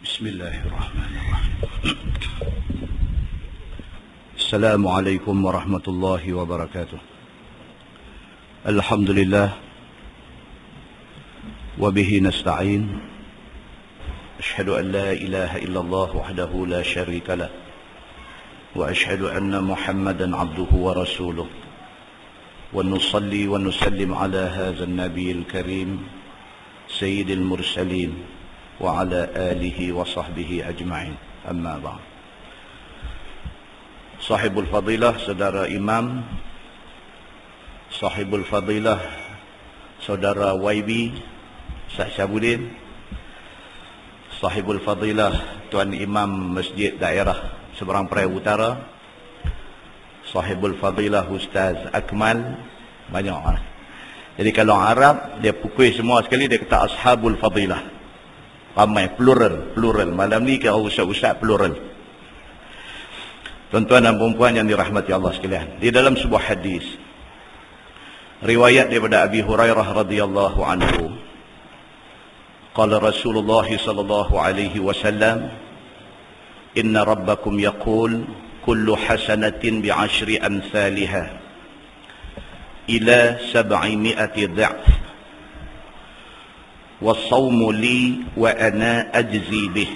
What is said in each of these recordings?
Bismillahirrahmanirrahim. Assalamualaikum warahmatullahi wabarakatuh. Alhamdulillah wa bihi nasta'in. Ashhadu an la ilaha illallah wahdahu la syarika lah wa ashhadu anna Muhammadan abduhu wa rasuluh. Wa nusalli wa nusallim ala hadzal nabiyil karim sayyidil mursalin wa ala alihi wa sahbihi ajma'in. Amma ba'd. Sahibul fadilah saudara imam, sahibul fadilah saudara YB Syahbudin, sahibul fadilah tuan imam masjid daerah Seberang Perai Utara, sahibul fadilah Ustaz Akmal, banyak orang. Jadi kalau Arab dia pukul semua sekali, dia kata ashabul fadilah. Ramai, plural. Malam ni kira ustaz-ustaz plural. Tuan-tuan dan puan-puan yang dirahmati Allah sekalian, di dalam sebuah hadis riwayat daripada Abi Hurairah radhiyallahu anhu, qala Rasulullah sallallahu alaihi wasallam, inna rabbakum yaqul kullu hasanatin bi'ashri amsalha ila 700 dha'f والصوم لي وأنا أجزي به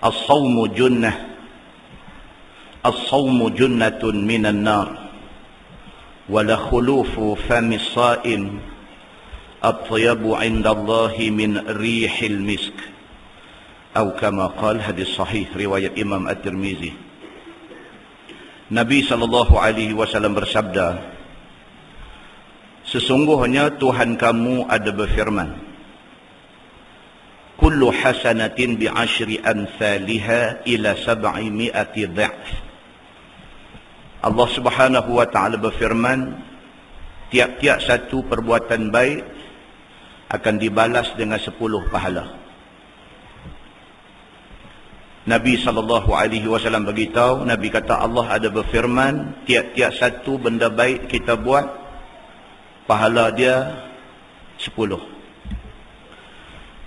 الصوم جنة من النار ولخلوف فم الصائم أطيب عند الله من ريح المسك أو كما قال. hadis sahih riwayat Imam At-Tirmizi. Nabi SAW bersabda, sesungguhnya Tuhan kamu ada berfirman, kullu hasanatin bi'ashri amsalha ila 700 dha'f. Allah Subhanahu wa taala berfirman, tiap-tiap satu perbuatan baik akan dibalas dengan 10 pahala. Nabi SAW beritahu, Nabi kata Allah ada berfirman, tiap-tiap satu benda baik kita buat, pahala dia 10.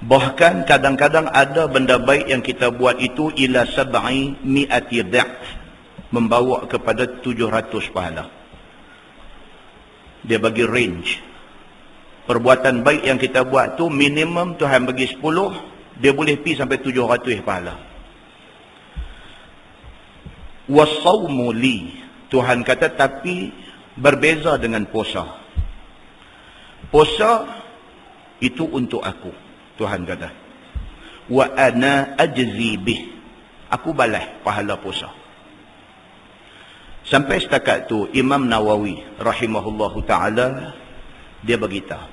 Bahkan kadang-kadang ada benda baik yang kita buat itu ila 700 dha'f, membawa kepada 700 pahala. Dia bagi range. Perbuatan baik yang kita buat tu minimum Tuhan bagi 10, dia boleh pergi sampai 700 pahala. Wasawmu li, Tuhan kata, tapi berbeza dengan puasa. Puasa itu untuk aku, Tuhan kata. Wa ana ajzi bih, aku balas pahala puasa. Sampai setakat tu Imam Nawawi rahimahullahu ta'ala dia beritahu.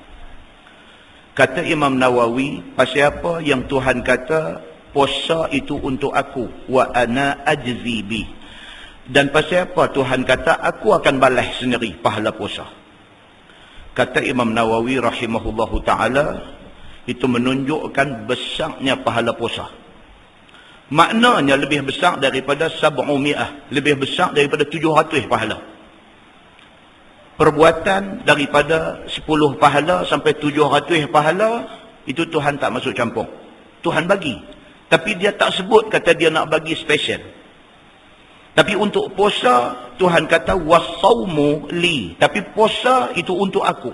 Kata Imam Nawawi, pasal apa yang Tuhan kata puasa itu untuk aku, wa ana ajzi bih, dan pasal apa Tuhan kata aku akan balas sendiri pahala puasa? Kata Imam Nawawi rahimahullahu ta'ala, itu menunjukkan besarnya pahala puasa. Maknanya lebih besar daripada 700, lebih besar daripada 700 pahala. Perbuatan daripada 10 pahala sampai 700 pahala, itu Tuhan tak masuk campur. Tuhan bagi. Tapi dia tak sebut kata dia nak bagi special. Tapi untuk puasa, Tuhan kata wasawmu li, tapi puasa itu untuk aku.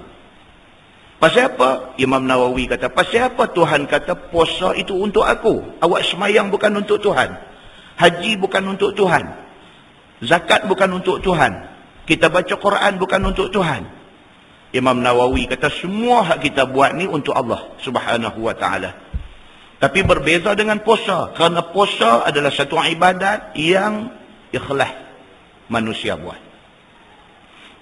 Pasal apa? Imam Nawawi kata, pasal apa Tuhan kata puasa itu untuk aku? Awak semayang bukan untuk Tuhan, haji bukan untuk Tuhan, zakat bukan untuk Tuhan, kita baca Quran bukan untuk Tuhan. Imam Nawawi kata semua hak kita buat ni untuk Allah Subhanahu wa ta'ala. Tapi berbeza dengan puasa, kerana puasa adalah satu ibadat yang ikhlas manusia buat.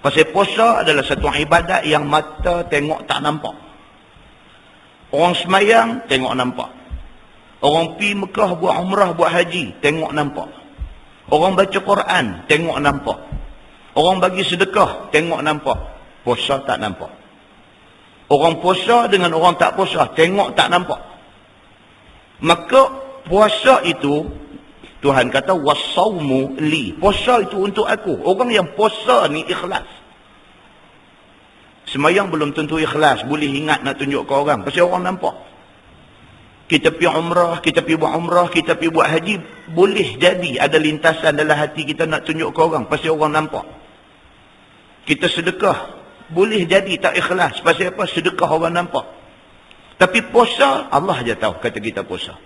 Pasal puasa adalah satu ibadat yang mata tengok tak nampak. Orang semayang tengok nampak. Orang pi Mekah buat umrah, buat haji, tengok nampak. Orang baca Quran tengok nampak. Orang bagi sedekah tengok nampak. Puasa tak nampak. Orang puasa dengan orang tak puasa tengok tak nampak. Maka puasa itu Tuhan kata wasawmu li, puasa itu untuk aku. Orang yang puasa ni ikhlas. Semayang belum tentu ikhlas, boleh ingat nak tunjuk ke orang, pasal orang nampak. kita pergi umrah, kita pergi buat umrah, kita pergi buat haji, boleh jadi ada lintasan dalam hati kita nak tunjuk ke orang, pasti orang nampak. Kita sedekah, boleh jadi tak ikhlas, pasal apa? Sedekah orang nampak. Tapi puasa, Allah je tahu kata kita puasa.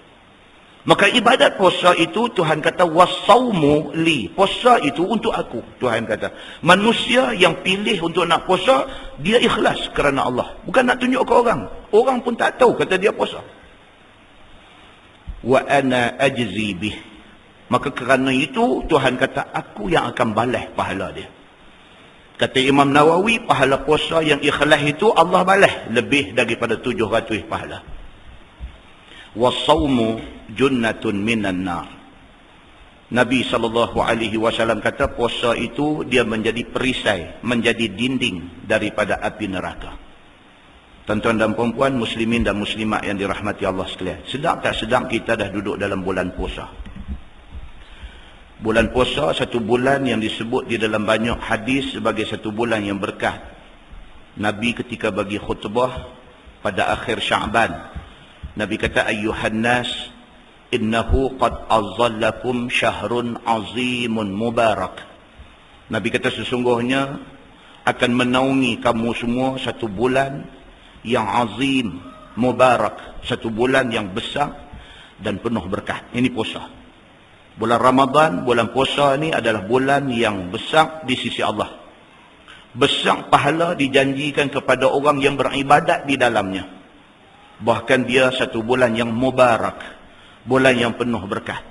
Maka ibadat puasa itu Tuhan kata wasaumu li. Puasa itu untuk aku, Tuhan kata. Manusia yang pilih untuk nak puasa, dia ikhlas kerana Allah. Bukan nak tunjuk ke orang. Orang pun tak tahu kata dia puasa. Wa ana ajzi bih. Maka kerana itu Tuhan kata aku yang akan balas pahala dia. Kata Imam Nawawi, pahala puasa yang ikhlas itu Allah balas lebih daripada 700 pahala. Wasaumu junnatun minan nar. Nabi SAW kata puasa itu dia menjadi perisai, menjadi dinding daripada api neraka. Tuan-tuan dan puan-puan, muslimin dan muslimat yang dirahmati Allah sekalian. Sedang tak sedang kita dah duduk dalam bulan puasa. Bulan puasa satu bulan yang disebut di dalam banyak hadis sebagai satu bulan yang berkah. Nabi ketika bagi khutbah pada akhir Sya'ban, Nabi kata ayyuhan nas innahu qad azallakum syahrun azimun mubarak. Nabi kata sesungguhnya akan menaungi kamu semua satu bulan yang azim, mubarak, satu bulan yang besar dan penuh berkah. Ini puasa. Bulan Ramadan, bulan puasa ni adalah bulan yang besar di sisi Allah. Besar pahala dijanjikan kepada orang yang beribadat di dalamnya. Bahkan dia satu bulan yang mubarak, bulan yang penuh berkah.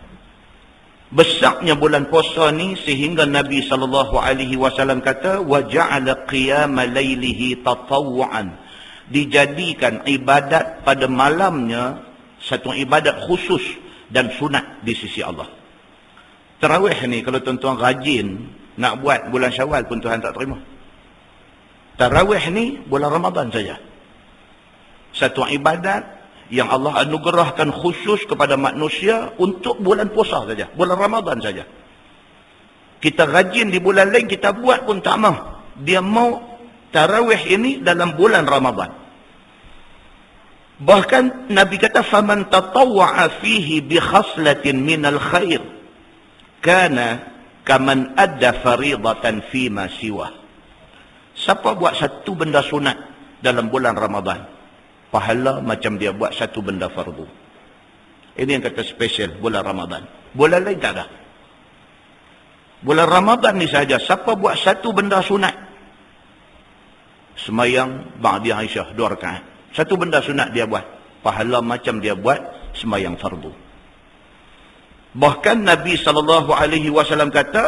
Besarnya bulan puasa ni sehingga Nabi SAW kata wa ja'ala qiyama lailihi tatawwu'an. Dijadikan ibadat pada malamnya satu ibadat khusus dan sunat di sisi Allah. Tarawih ni kalau tuan-tuan rajin nak buat bulan Syawal pun Tuhan tak terima. Tarawih ni bulan Ramadan saja. Satu ibadat yang Allah anugerahkan khusus kepada manusia untuk bulan puasa saja, bulan Ramadan saja. Kita rajin di bulan lain kita buat pun tak mau. Dia mau tarawih ini dalam bulan Ramadan. Bahkan Nabi kata faman tatawwa'a fihi bi khaslatin minal khair kana kaman adda faridatan fi ma siwa. Siapa buat satu benda sunat dalam bulan Ramadan, pahala macam dia buat satu benda fardu. Ini yang kata special bulan Ramadan. Bulan lain tak ada. Bulan Ramadan ni saja siapa buat satu benda sunat, semayang ba'di Aisyah 2 rakaat. Satu benda sunat dia buat, pahala macam dia buat semayang fardu. Bahkan Nabi SAW kata,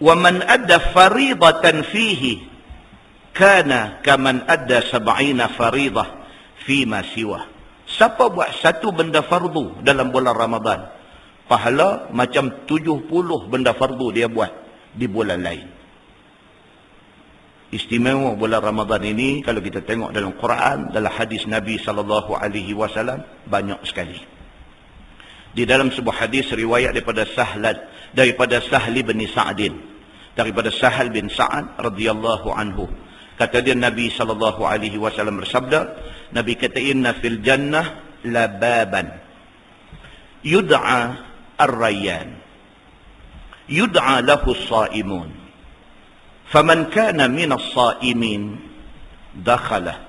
"Wa man adda faridatan fihi kana kaman adda 70 faridah fi ma siwa." Siapa buat satu benda fardu dalam bulan Ramadan, pahala macam 70 benda fardu dia buat di bulan lain. Istimewa bulan Ramadan ini kalau kita tengok dalam Quran, dalam hadis Nabi SAW banyak sekali. Di dalam sebuah hadis riwayat daripada Sahli bin Sa'din, daripada Sahal bin Sa'ad radhiyallahu anhu, kata dia Nabi SAW bersabda, Nabi kata inna fil jannah lababan yud'a ar-rayyan yud'a lahu as-sa'imun faman kana min as-sa'imin dakhalah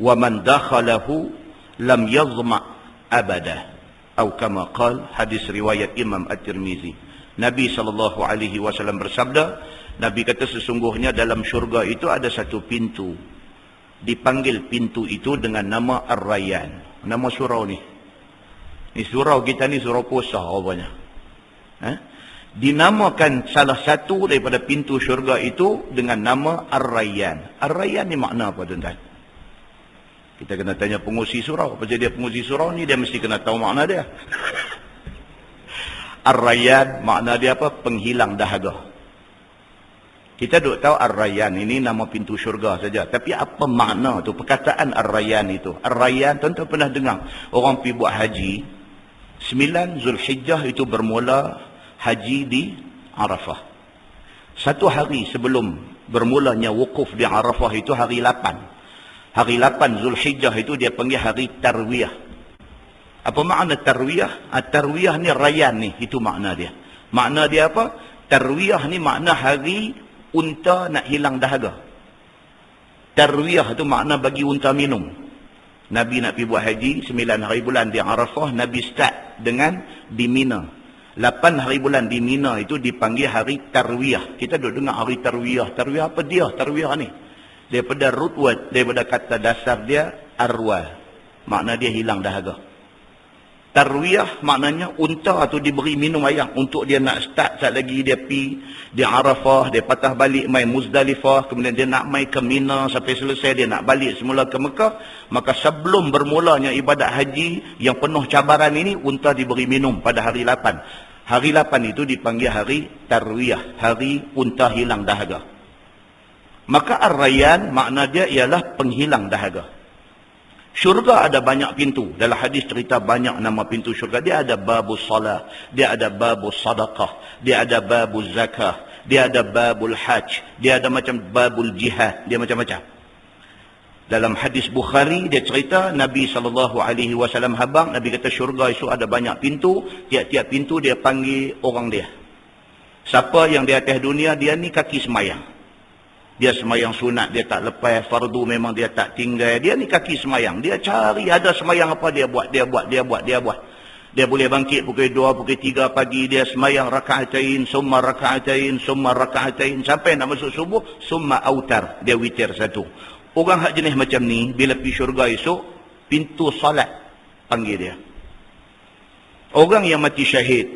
wa man dakhalahu lam yazma' abada atau kama qala, hadis riwayat Imam At-Tirmizi. Nabi SAW bersabda, Nabi kata sesungguhnya dalam syurga itu ada satu pintu, dipanggil pintu itu dengan nama Ar-Rayyan. Nama surau ni surau kita ni surau puasa rupanya. Dinamakan salah satu daripada pintu syurga itu dengan nama Ar-Rayyan. Ar-Rayyan ni makna apa tuan-tuan? Kita kena tanya pengusi surau. Pasal dia pengusi surau ni, dia mesti kena tahu makna dia. Ar-Rayyan makna dia apa? Penghilang dahaga. Kita duk tahu Ar-Rayyan ini nama pintu syurga saja. Tapi apa makna tu? Perkataan Ar-Rayyan itu. Ar-Rayyan tuan-tuan pernah dengar orang pergi buat haji 9 Zulhijjah itu bermula haji di Arafah. Satu hari sebelum bermulanya wukuf di Arafah itu hari 8. Hari 8 Zulhijjah itu dia panggil hari Tarwiyah. Apa makna tarwiyah? Tarwiyah ni rayan ni, itu makna dia. Makna dia apa? Tarwiyah ni makna hari unta nak hilang dahaga. Tarwiyah tu makna bagi unta minum. Nabi nak pergi buat haji 9 hari bulan di Arafah, Nabi start dengan di Mina. 8 hari bulan di Mina itu dipanggil hari tarwiyah. Kita duduk dengar hari tarwiyah. Tarwiyah apa dia? Tarwiyah ni daripada root word, daripada kata dasar dia arwah. Makna dia hilang dahaga. Tarwiyah maknanya unta tu diberi minum air untuk dia nak start saat lagi dia pi di Arafah, dia patah balik mai Muzdalifah, kemudian dia nak mai ke Mina sampai selesai, dia nak balik semula ke Mekah. Maka sebelum bermulanya ibadat haji yang penuh cabaran ini, unta diberi minum pada hari 8. Hari 8 itu dipanggil hari tarwiyah, hari unta hilang dahaga. Maka ar-rayyan makna dia ialah penghilang dahaga. Syurga ada banyak pintu. Dalam hadis cerita banyak nama pintu syurga. Dia ada babus salah, dia ada babus sadaqah, dia ada babus zakah, dia ada babul hajj, dia ada macam babul jihad, dia macam-macam. Dalam hadis Bukhari dia cerita Nabi SAW habang, Nabi kata syurga itu ada banyak pintu, tiap-tiap pintu dia panggil orang dia. Siapa yang di atas dunia, dia ni kaki semayang. Dia semayang sunat, dia tak lepas. Fardu memang dia tak tinggal. Dia ni kaki semayang. Dia cari ada semayang apa dia buat. Dia boleh bangkit pukul 2, pukul 3 pagi. Dia semayang raka'atain, summa raka'atain, summa raka'atain. Sampai nak masuk subuh, summa autar. Dia witir satu. Orang hak jenis macam ni, bila pergi syurga esok, pintu salat panggil dia. Orang yang mati syahid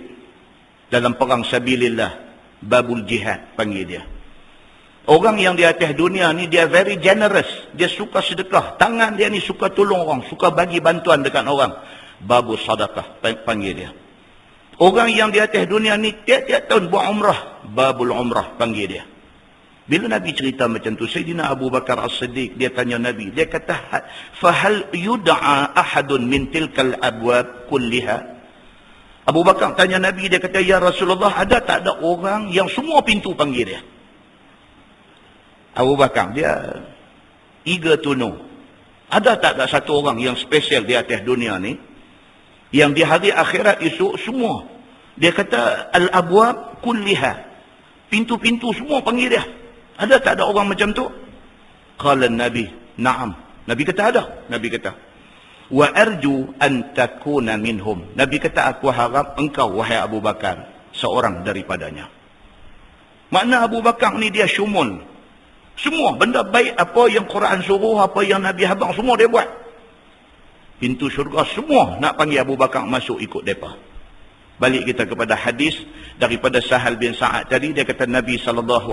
dalam perang sabilillah, babul jihad panggil dia. Orang yang di atas dunia ni dia very generous. Dia suka sedekah. Tangan dia ni suka tolong orang. Suka bagi bantuan dekat orang. Babus sadaqah panggil dia. Orang yang di atas dunia ni tiap-tiap tahun buat umrah. Babul umrah panggil dia. Bila Nabi cerita macam tu, Sayyidina Abu Bakar As-Siddiq, dia tanya Nabi. Dia kata, fahal yud'a ahadun min tilkal abwab kulliha? Abu Bakar tanya Nabi, dia kata, ya Rasulullah, ada tak ada orang yang semua pintu panggil dia? Abu Bakar dia eager to know. Ada tak ada satu orang yang spesial di atas dunia ni, yang di hari akhirat esok semua, dia kata al-abwab kulliha, pintu-pintu semua panggil dia. Ada tak ada orang macam tu? Qala Nabi, na'am. Nabi kata ada. Nabi kata, wa arju an takuna minhum. Nabi kata, aku harap engkau wahai Abu Bakar seorang daripadanya. Makna Abu Bakar ni dia syumul. Semua benda baik apa yang Quran suruh, apa yang Nabi habang, semua dia buat. Pintu syurga semua nak panggil Abu Bakar masuk ikut mereka. Balik kita kepada hadis daripada Sahal bin Sa'ad tadi, dia kata Nabi SAW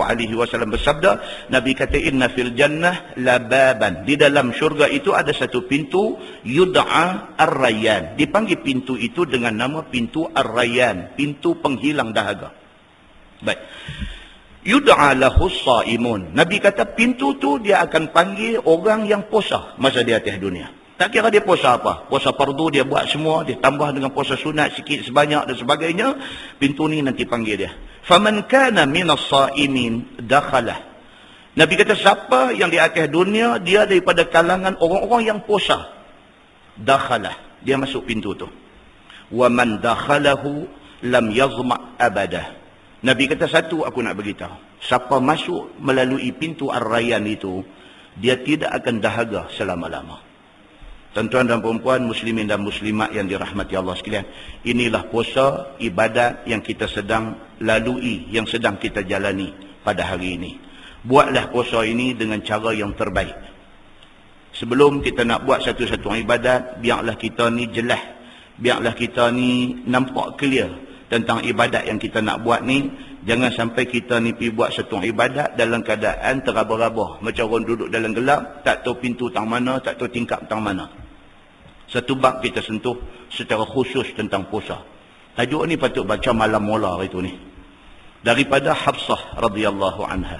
bersabda, Nabi kata inna fil jannah lababan, di dalam syurga itu ada satu pintu yud'a ar-rayyan, dipanggil pintu itu dengan nama pintu ar-rayyan, pintu penghilang dahaga. Baik. Yud'a lahu shaimun. Nabi kata pintu tu dia akan panggil orang yang puasa masa di atas dunia. Tak kira dia puasa apa. Puasa fardu dia buat semua, dia tambah dengan puasa sunat sikit sebanyak dan sebagainya. Pintu ni nanti panggil dia. Faman kana minas shaimin dakhalah. Nabi kata siapa yang di atas dunia dia daripada kalangan orang-orang yang puasa, dakhalah, dia masuk pintu tu. Wa man dakhalahu lam yazma abadah. Nabi kata satu aku nak beritahu. Siapa masuk melalui pintu ar-rayyan itu, dia tidak akan dahaga selama-lama. Tuan-tuan dan perempuan, muslimin dan muslimat yang dirahmati Allah sekalian. Inilah puasa, ibadat yang kita sedang lalui, yang sedang kita jalani pada hari ini. Buatlah puasa ini dengan cara yang terbaik. Sebelum kita nak buat satu-satu ibadat, biarlah kita ni jelas. Biarlah kita ni nampak clear tentang ibadat yang kita nak buat ni. Jangan sampai kita ni pergi buat satu ibadat dalam keadaan terabah-rabah, macam orang duduk dalam gelap, tak tahu pintu tang mana, tak tahu tingkap tang mana. Satu bab kita sentuh secara khusus tentang puasa. Tajuk ni patut baca malam mula itu ni. Daripada Hafsah radhiyallahu anha.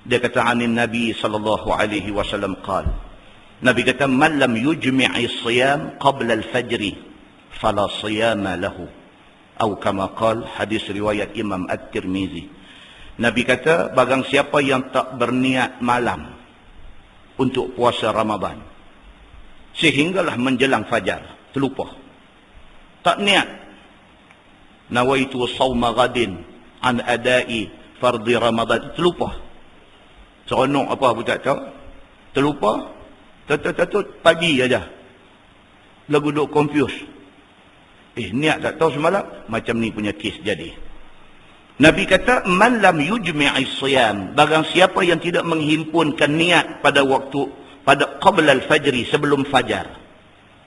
Dia kata anin Nabi sallallahu alaihi wasallam qala. Nabi kata man lam yujmi'i siyam qabla al-fajr fala siyama lahu. Atau kama qala, hadis riwayat Imam At-Tirmizi. Nabi kata barang siapa yang tak berniat malam untuk puasa Ramadan sehinggalah menjelang fajar, terlupa, tak niat. Nawaitu sawma ghadin an adai fardhi Ramadan. Terlupa. Seronok apa aku tak tahu. Terlupa. Tatut pagi aja. Lagu duk confuse. Niat tak tahu semalam. Macam ni punya kes jadi. Nabi kata, man lam yujmi'i siyam, barang siapa yang tidak menghimpunkan niat pada waktu, pada qabla al-fajri, sebelum fajar.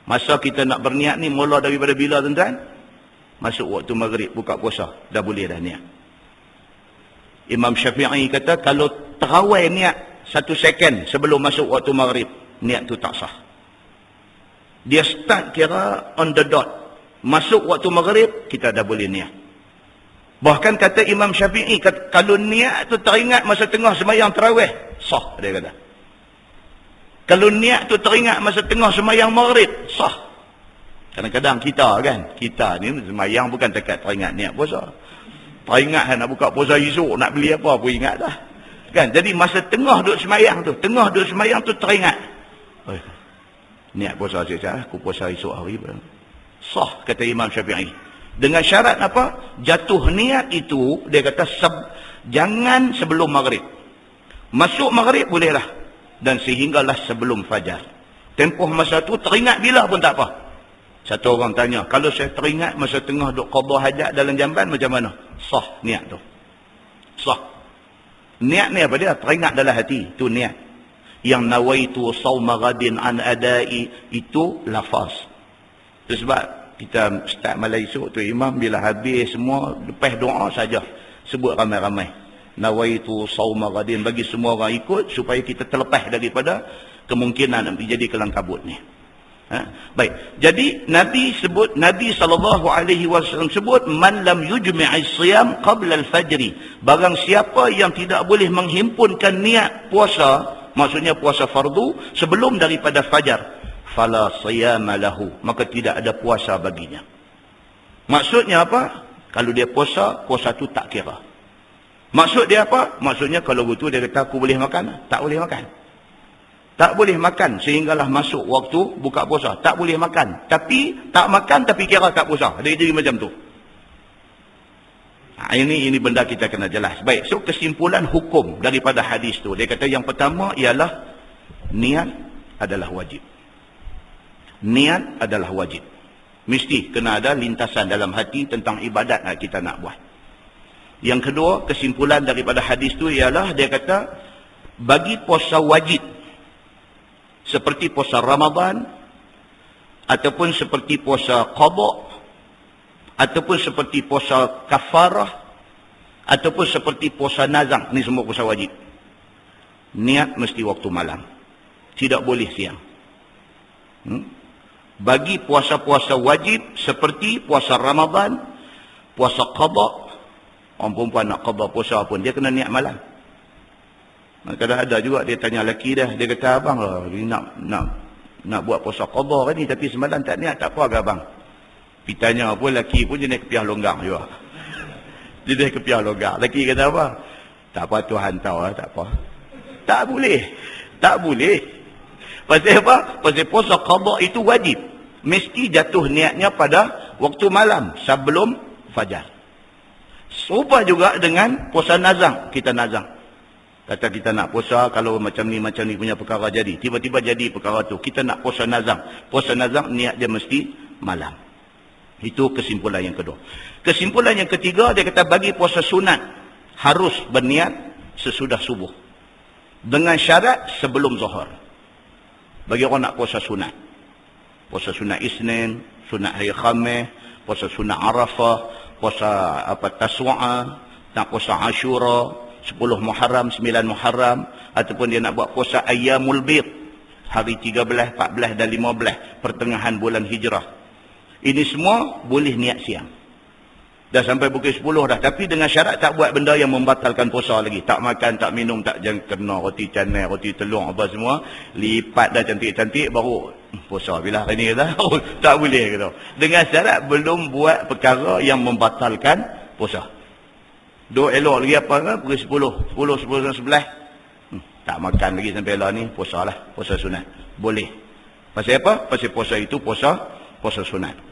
Masa kita nak berniat ni mula daripada bila, tuan-tuan? Masuk waktu maghrib, buka puasa, dah boleh dah niat. Imam Syafi'i kata, kalau terawai niat 1 second sebelum masuk waktu maghrib, niat tu tak sah. Dia start kira on the dot. Masuk waktu maghrib, kita dah boleh niat. Bahkan kata Imam Syafi'i, kalau niat tu teringat masa tengah semayang tarawih, sah, dia kata. Kalau niat tu teringat masa tengah semayang maghrib, sah. Kadang-kadang kita ni semayang bukan dekat teringat niat puasa. Teringat nak buka puasa esok, nak beli apa pun ingat dah. Kan? Jadi masa tengah duduk semayang tu teringat. Niat puasa saya, aku puasa esok hari. Sah, kata Imam Syafi'i. Dengan syarat apa? Jatuh niat itu, dia kata jangan sebelum maghrib. Masuk maghrib bolehlah. Dan sehinggalah sebelum fajar. Tempoh masa tu teringat bila pun tak apa. Satu orang tanya, kalau saya teringat masa tengah duk qada hajat dalam jamban, macam mana? Sah niat tu. Sah. Niat ni apa dia? Teringat dalam hati. Itu niat. Yang nawaitu sawma ghadin an adai, itu lafaz. Itu sebab kita start malam esok tu imam bila habis semua lepas doa saja sebut ramai-ramai nawaitu sawma ghadin, bagi semua orang ikut supaya kita terlepas daripada kemungkinan menjadi kelang kabut ni. Baik. Jadi Nabi SAW sebut man lam yujmi'i siyam qabla al-fajri, barang siapa yang tidak boleh menghimpunkan niat puasa, maksudnya puasa fardu sebelum daripada fajar, fala siyama lahu, maka tidak ada puasa baginya. Maksudnya apa? Kalau dia puasa tu tak kira. Maksud dia apa? Maksudnya kalau betul dia kata aku boleh makan, tak boleh makan. Tak boleh makan sehinggalah masuk waktu buka puasa, tak boleh makan. Tapi tak makan tapi kira tak puasa. Dia jadi macam tu. Ini benda kita kena jelas. Baik, so kesimpulan hukum daripada hadis tu, dia kata yang pertama ialah niat adalah wajib. Niat adalah wajib. Mesti kena ada lintasan dalam hati tentang ibadat yang kita nak buat. Yang kedua, kesimpulan daripada hadis tu ialah dia kata bagi puasa wajib seperti puasa Ramadan ataupun seperti puasa qada ataupun seperti puasa kafarah ataupun seperti puasa nazar, ni semua puasa wajib. Niat mesti waktu malam. Tidak boleh siang. Bagi puasa-puasa wajib seperti puasa Ramadan, puasa qada, orang perempuan nak qada puasa pun dia kena niat malam. Kadang ada juga dia tanya lelaki dia kata abang dia nak buat puasa qada ni tapi semalam tak niat, tak apa ke abang? Pergi tanya pun lelaki pun jenis kepiah longgar juga. Jenis kepiah longgar. Lelaki kata apa? Tak apa, Tuhan tahu lah, tak apa. Tak boleh. Tak boleh. Pasal apa? Pasal puasa qada itu wajib. Mesti jatuh niatnya pada waktu malam sebelum fajar. Serupa juga dengan puasa nazar. Kita nazar. Kata kita nak puasa kalau macam ni punya perkara jadi. Tiba-tiba jadi perkara tu. Kita nak puasa nazar. Puasa nazar niat dia mesti malam. Itu kesimpulan yang kedua. Kesimpulan yang ketiga, dia kata bagi puasa sunat harus berniat sesudah subuh. Dengan syarat sebelum zuhur. Bagi orang nak puasa sunat. Puasa sunat Isnin, sunat hari Khamis, puasa sunat Arafah, puasa Taswa'ah, nak puasa Ashura, 10 Muharram, 9 Muharram, ataupun dia nak buat puasa Ayyamul Bid, hari 13, 14 dan 15, pertengahan bulan Hijrah. Ini semua boleh niat siang. Dah sampai pukul 10 dah. Tapi dengan syarat tak buat benda yang membatalkan puasa lagi. Tak makan, tak minum, tak jangan kena roti canai, roti telur apa semua. Lipat dah cantik-cantik baru puasa. Bila hari ni kata, tak boleh kata. Dengan syarat belum buat perkara yang membatalkan puasa. Duk elok lagi apa kan? Pukul 10, 11. Tak makan lagi sampai lah ni, puasa lah. Puasa sunat. Boleh. Pasal apa? Pasal puasa itu puasa sunat.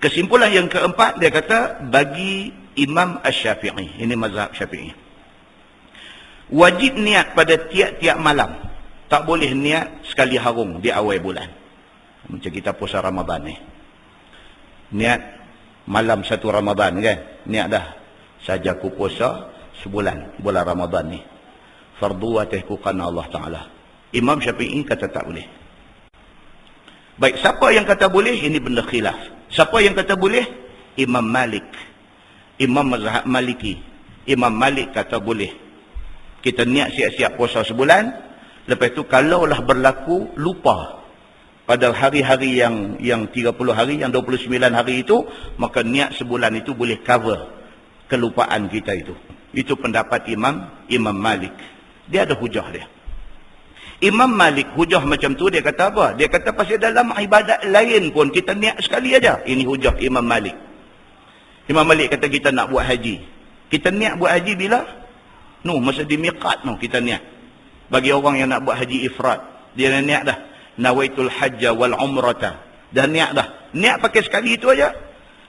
Kesimpulan yang keempat, dia kata bagi Imam Asy-Syafi'i, ini mazhab Syafi'i, wajib niat pada tiap-tiap malam. Tak boleh niat sekali harung di awal bulan. Macam kita puasa Ramadan ni. Niat malam satu Ramadan kan. Niat dah. Saja ku puasa sebulan. Bulan Ramadan ni. Fardu atasku kerana Allah Ta'ala. Imam Syafi'i kata tak boleh. Baik, siapa yang kata boleh? Ini benda khilaf. Siapa yang kata boleh? Imam Malik. Imam mazhab Maliki. Imam Malik kata boleh. Kita niat siap-siap puasa sebulan. Lepas tu kalaulah berlaku lupa pada hari-hari yang 30 hari, yang 29 hari itu, maka niat sebulan itu boleh cover kelupaan kita itu. Itu pendapat Imam Malik. Dia ada hujah dia. Imam Malik hujah macam tu, dia kata apa? Dia kata pasal dalam ibadat lain pun kita niat sekali aja. Ini hujah Imam Malik. Imam Malik kata kita nak buat haji. Kita niat buat haji bila? Masa di miqat kita niat. Bagi orang yang nak buat haji ifrad, dia niat dah. Nawaitul hajja wal umrata. Dah niat dah. Niat pakai sekali itu aja.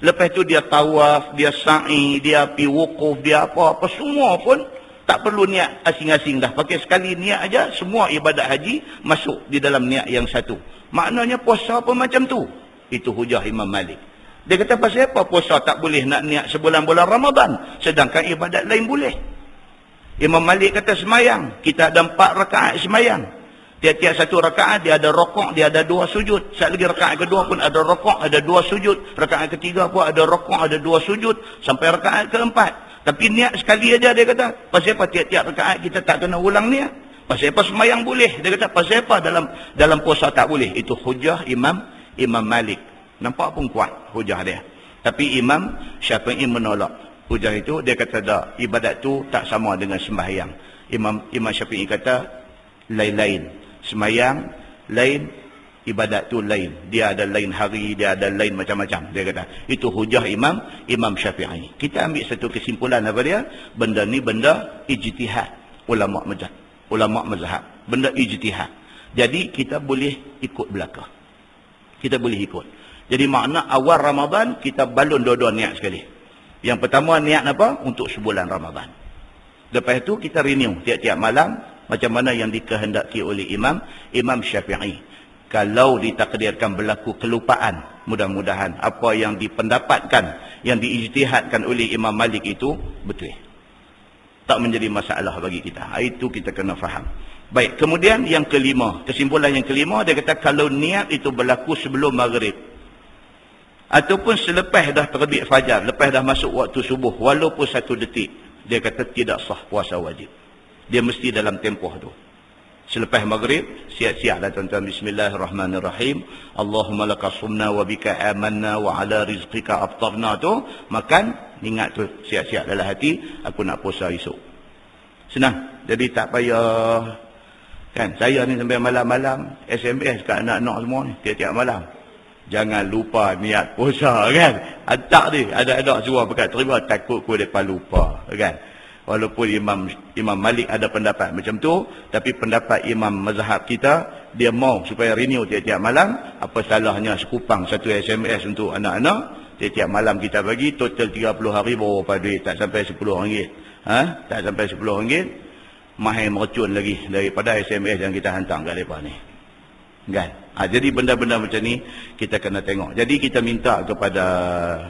Lepas tu dia tawaf, dia sa'i, dia pi wukuf, dia apa-apa. Semua pun tak perlu niat asing-asing dah. Pakai sekali niat aja, semua ibadat haji masuk di dalam niat yang satu. Maknanya puasa apa macam tu? Itu hujah Imam Malik. Dia kata pasal apa puasa tak boleh nak niat sebulan-bulan Ramadan, sedangkan ibadat lain boleh? Imam Malik kata semayang. Kita ada 4 rakaat semayang. Tiap-tiap satu rakaat dia ada rokok, dia ada 2 sujud. Sekali lagi rakaat kedua pun ada rokok, ada 2 sujud. Rakaat ketiga pun ada rokok, ada 2 sujud. Sampai rakaat keempat. Tapi niat sekali aja dia kata. Pasal apa tiap-tiap rakaat kita tak kena ulang niat? Pasal apa semayang boleh? Dia kata pasal apa dalam puasa tak boleh? Itu hujah Imam Malik. Nampak pun kuat hujah dia. Tapi Imam Syafi'i menolak hujah itu. Dia kata dah, ibadat tu tak sama dengan sembahyang. Imam Syafi'i kata lain-lain. Sembahyang lain, ibadat tu lain. Dia ada lain hari, dia ada lain macam-macam. Dia kata itu hujah Imam Syafi'i. Kita ambil satu kesimpulan apa dia? Benda ni benda ijtihad ulama mazhab. Benda ijtihad. Jadi kita boleh ikut belaka. Kita boleh ikut. Jadi makna awal Ramadan kita balun dua-dua niat sekali. Yang pertama niat apa? Untuk sebulan Ramadan. Lepas itu kita renew tiap-tiap malam macam mana yang dikehendaki oleh Imam Syafi'i. Kalau ditakdirkan berlaku kelupaan, mudah-mudahan apa yang dipendapatkan, yang diijtihadkan oleh Imam Malik itu betul. Tak menjadi masalah bagi kita. Itu kita kena faham. Baik, kemudian yang kelima, kesimpulan yang kelima, dia kata kalau niat itu berlaku sebelum maghrib ataupun selepas dah terbit fajar, lepas dah masuk waktu subuh, walaupun 1 detik, dia kata tidak sah puasa wajib. Dia mesti dalam tempoh tu. Selepas maghrib, siap-siap dah tuan-tuan. Bismillahirrahmanirrahim. Allahumma laka sumna wa bika amanna wa ala rizqika aftarna tu. Makan, ingat tu siap-siap dalam hati, aku nak puasa esok. Senang. Jadi tak payah. Kan, saya ni sampai malam-malam, SMS kat anak-anak semua ni, tiap-tiap malam. Jangan lupa niat puasa kan. Hantar ni, ada suruh pekat terima, takut ku mereka lupa kan. Walaupun Imam Malik ada pendapat macam tu, tapi pendapat Imam mazhab kita, dia mau supaya renew tiap-tiap malam. Apa salahnya sekupang 1 SMS untuk anak-anak, tiap-tiap malam kita bagi, total 30 hari berapa duit? Tak sampai RM10. Tak sampai RM10. Mahal mercun lagi daripada SMS yang kita hantar kat mereka ni kan. Jadi benda-benda macam ni kita kena tengok. Jadi kita minta kepada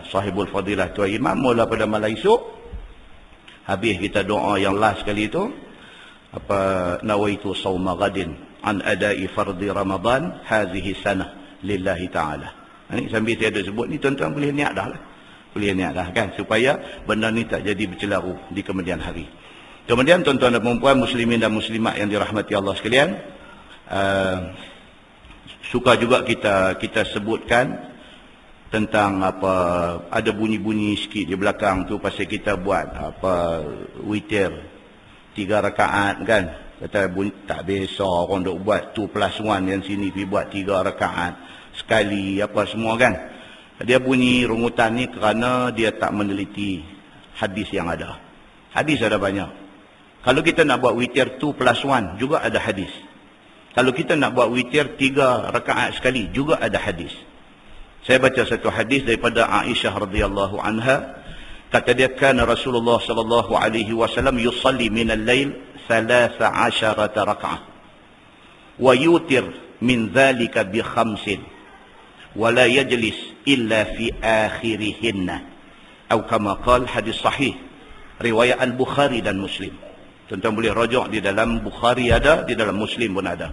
sahibul fadilah Tuan Imam, mula pada malam esok, habis kita doa yang last kali itu, apa, nawaitu sawma ghadin an adai fardi Ramadan hazihi sanah lillahi ta'ala. Ni sambil saya ada sebut ni, tuan-tuan boleh niat dah lah. Boleh niat dah kan, supaya benda ni tak jadi bercelaru di kemudian hari. Kemudian tuan-tuan dan puan-puan, muslimin dan muslimat yang dirahmati Allah sekalian, suka juga kita sebutkan tentang apa, ada bunyi-bunyi sikit di belakang tu pasal kita buat apa, witir 3 rakaat kan. Kata bunyi tak biasa orang duk buat 2+1 yang sini pergi buat 3 rakaat sekali apa semua kan. Dia bunyi rungutan ni kerana dia tak meneliti hadis yang ada. Hadis ada banyak. Kalau kita nak buat witir 2+1 juga ada hadis. Kalau kita nak buat witir 3 rakaat sekali juga ada hadis. Saya baca satu hadis daripada Aisyah radhiyallahu anha. Kata dia, kana Rasulullah sallallahu alaihi wasallam yusalli min al-lail 13 raka'ah wa yutir min dhalika bi 5 wa la yajlis illa fi akhirihinna, atau kama qala, hadis sahih riwayat Al-Bukhari dan Muslim. Tuan-tuan boleh rujuk di dalam Bukhari ada, di dalam Muslim pun ada.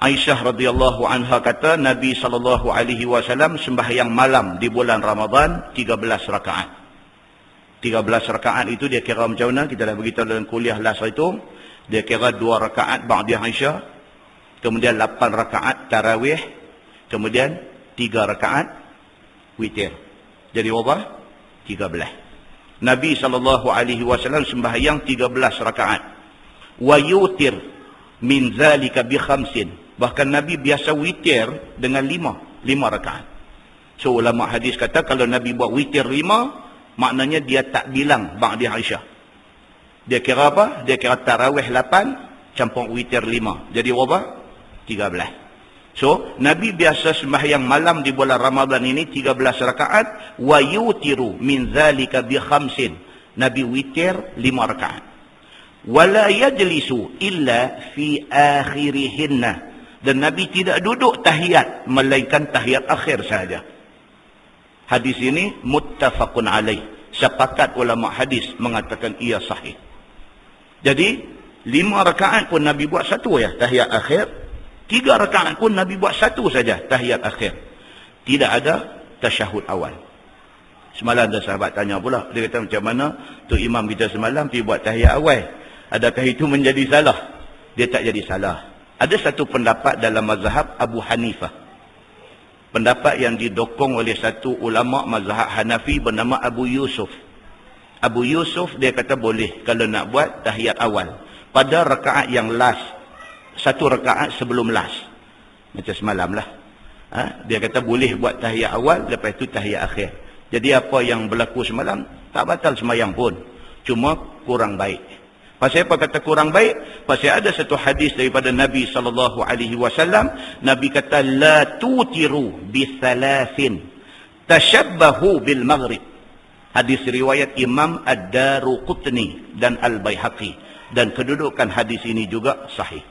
Aisyah radhiyallahu anha kata Nabi sallallahu alaihi wasallam sembahyang malam di bulan Ramadan 13 rakaat. 13 rakaat itu dia kira macam mana? Kita dah beritahu dalam kuliah last itu. Dia kira 2 rakaat ba'da Aisyah, kemudian 8 rakaat tarawih, kemudian 3 rakaat witir. Jadi berapa? 13. Nabi sallallahu alaihi wasallam sembahyang 13 rakaat. Wa yutir min zalika bi 5. Bahkan Nabi biasa witir dengan 5 rakaat. So ulama hadis kata kalau Nabi buat witir 5, maknanya dia tak bilang ba'da Aisyah. Dia kira apa? Dia kira tarawih 8 campur witir 5. Jadi berapa? 13. So Nabi biasa sembahyang malam di bulan Ramadan ini 13 rakaat. Wa yutiru min zalika bi 5. Nabi witir 5 rakaat. Wala yajlisu illa fi akhirihinna. Dan Nabi tidak duduk tahiyat, melainkan tahiyat akhir saja. Hadis ini muttafaqun alaih. Sepakat ulama hadis mengatakan ia sahih. Jadi 5 rakaat pun Nabi buat satu ya, tahiyat akhir. 3 rakaat pun Nabi buat satu saja, tahiyat akhir. Tidak ada tasyahud awal. Semalam ada sahabat tanya pula, dia kata macam mana tu imam kita semalam pergi buat tahiyat awal, adakah itu menjadi salah? Dia tak jadi salah. Ada satu pendapat dalam mazhab Abu Hanifah. Pendapat yang didokong oleh satu ulama mazhab Hanafi bernama Abu Yusuf. Abu Yusuf dia kata boleh kalau nak buat tahiyat awal pada rakaat yang last, 1 rakaat sebelum last. Macam semalam lah. Dia kata boleh buat tahiyat awal, lepas itu tahiyat akhir. Jadi apa yang berlaku semalam tak batal semayang pun, cuma kurang baik. Pasal apa kata kurang baik? Pasal ada satu hadis daripada Nabi SAW. Nabi kata, la tutiru bithalathin tashabbahu bil maghrib. Hadis riwayat Imam Ad-Daruqutni dan Al-Baihaqi. Dan kedudukan hadis ini juga sahih.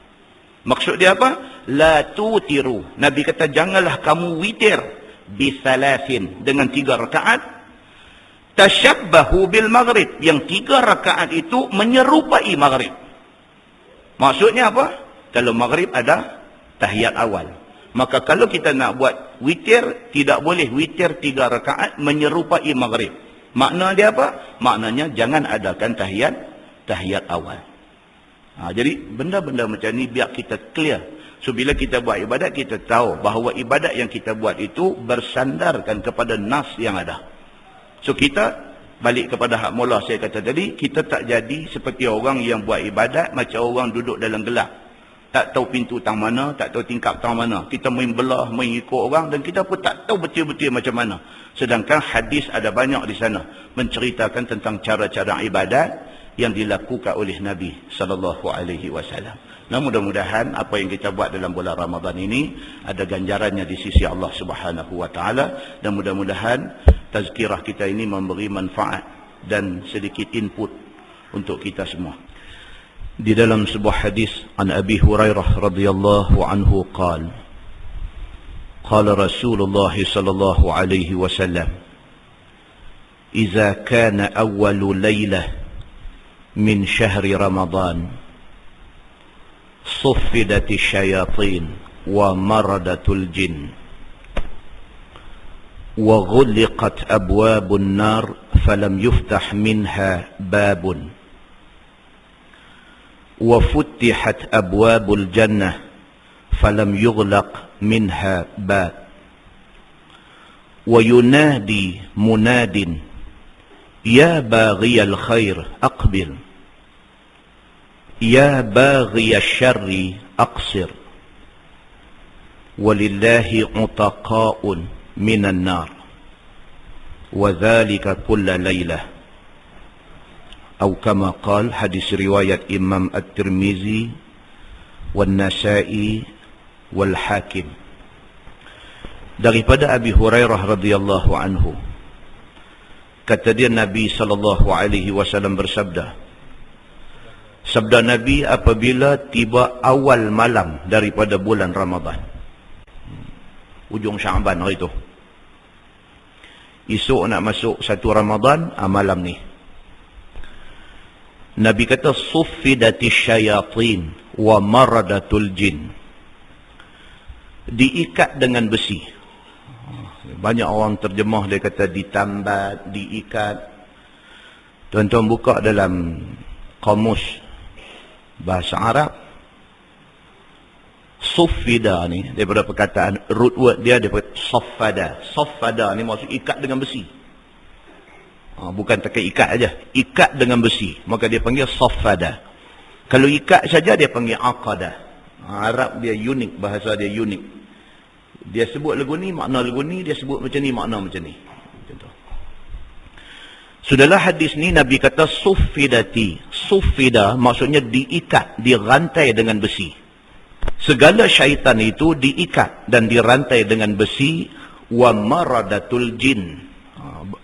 Maksud dia apa? La tutiru. Nabi kata, janganlah kamu witir bithalathin, dengan 3 rakaat. Tashabbahu bil maghrib, yang 3 rakaat itu menyerupai maghrib. Maksudnya apa? Kalau maghrib ada tahiyat awal, maka kalau kita nak buat witir, tidak boleh witir 3 rakaat menyerupai maghrib. Makna dia apa? Maknanya jangan adakan tahiyat awal. Jadi benda-benda macam ni biar kita clear. So bila kita buat ibadat, kita tahu bahawa ibadat yang kita buat itu bersandarkan kepada nas yang ada. So kita balik kepada hak mula saya kata tadi, kita tak jadi seperti orang yang buat ibadat macam orang duduk dalam gelap. Tak tahu pintu tang mana, tak tahu tingkap tang mana. Kita main belah, main ikut orang dan kita pun tak tahu betul-betul macam mana. Sedangkan hadis ada banyak di sana menceritakan tentang cara-cara ibadat yang dilakukan oleh Nabi SAW. Nah, mudah-mudahan apa yang kita buat dalam bulan Ramadan ini ada ganjarannya di sisi Allah Subhanahu wa taala, dan mudah-mudahan tazkirah kita ini memberi manfaat dan sedikit input untuk kita semua. Di dalam sebuah hadis an Abi Hurairah radhiyallahu anhu qala Rasulullah sallallahu alaihi wasallam, "Idza kana awwalu lailah min syahri Ramadan صفدت الشياطين ومردت الجن وغلقت أبواب النار فلم يفتح منها باب وفتحت أبواب الجنة فلم يغلق منها باب وينادي مناد يا باغي الخير أقبل يا باغي الشر أقصر ولله عتقاء من النار وذلك كل ليلة." أو كما قال. حديث رواية إمام الترمذي والنسائي والحاكم. Daripada Abi Hurairah radhiyallahu anhu, kata dia Nabi sallallahu alaihi wasallam bersabda, sabda Nabi apabila tiba awal malam daripada bulan Ramadan, ujung Syaban hari tu, esok nak masuk 1 Ramadan, malam ni Nabi kata suffidatis syayatin wa maradatul jin, diikat dengan besi. Banyak orang terjemah dia kata ditambat, diikat. Tuan-tuan buka dalam kamus bahasa Arab, suffida ni daripada perkataan root word dia daripada saffada. Saffada ni maksud ikat dengan besi. Bukan tekan ikat aja, ikat dengan besi, maka dia panggil saffada. Kalau ikat saja dia panggil aqada. Arab dia unik, bahasa dia unik. Dia sebut lagu ni, makna lagu ni, dia sebut macam ni, makna macam ni. Sudahlah hadis ni Nabi kata suffidati. Suffida maksudnya diikat, dirantai dengan besi. Segala syaitan itu diikat dan dirantai dengan besi. Wa maradatul jin.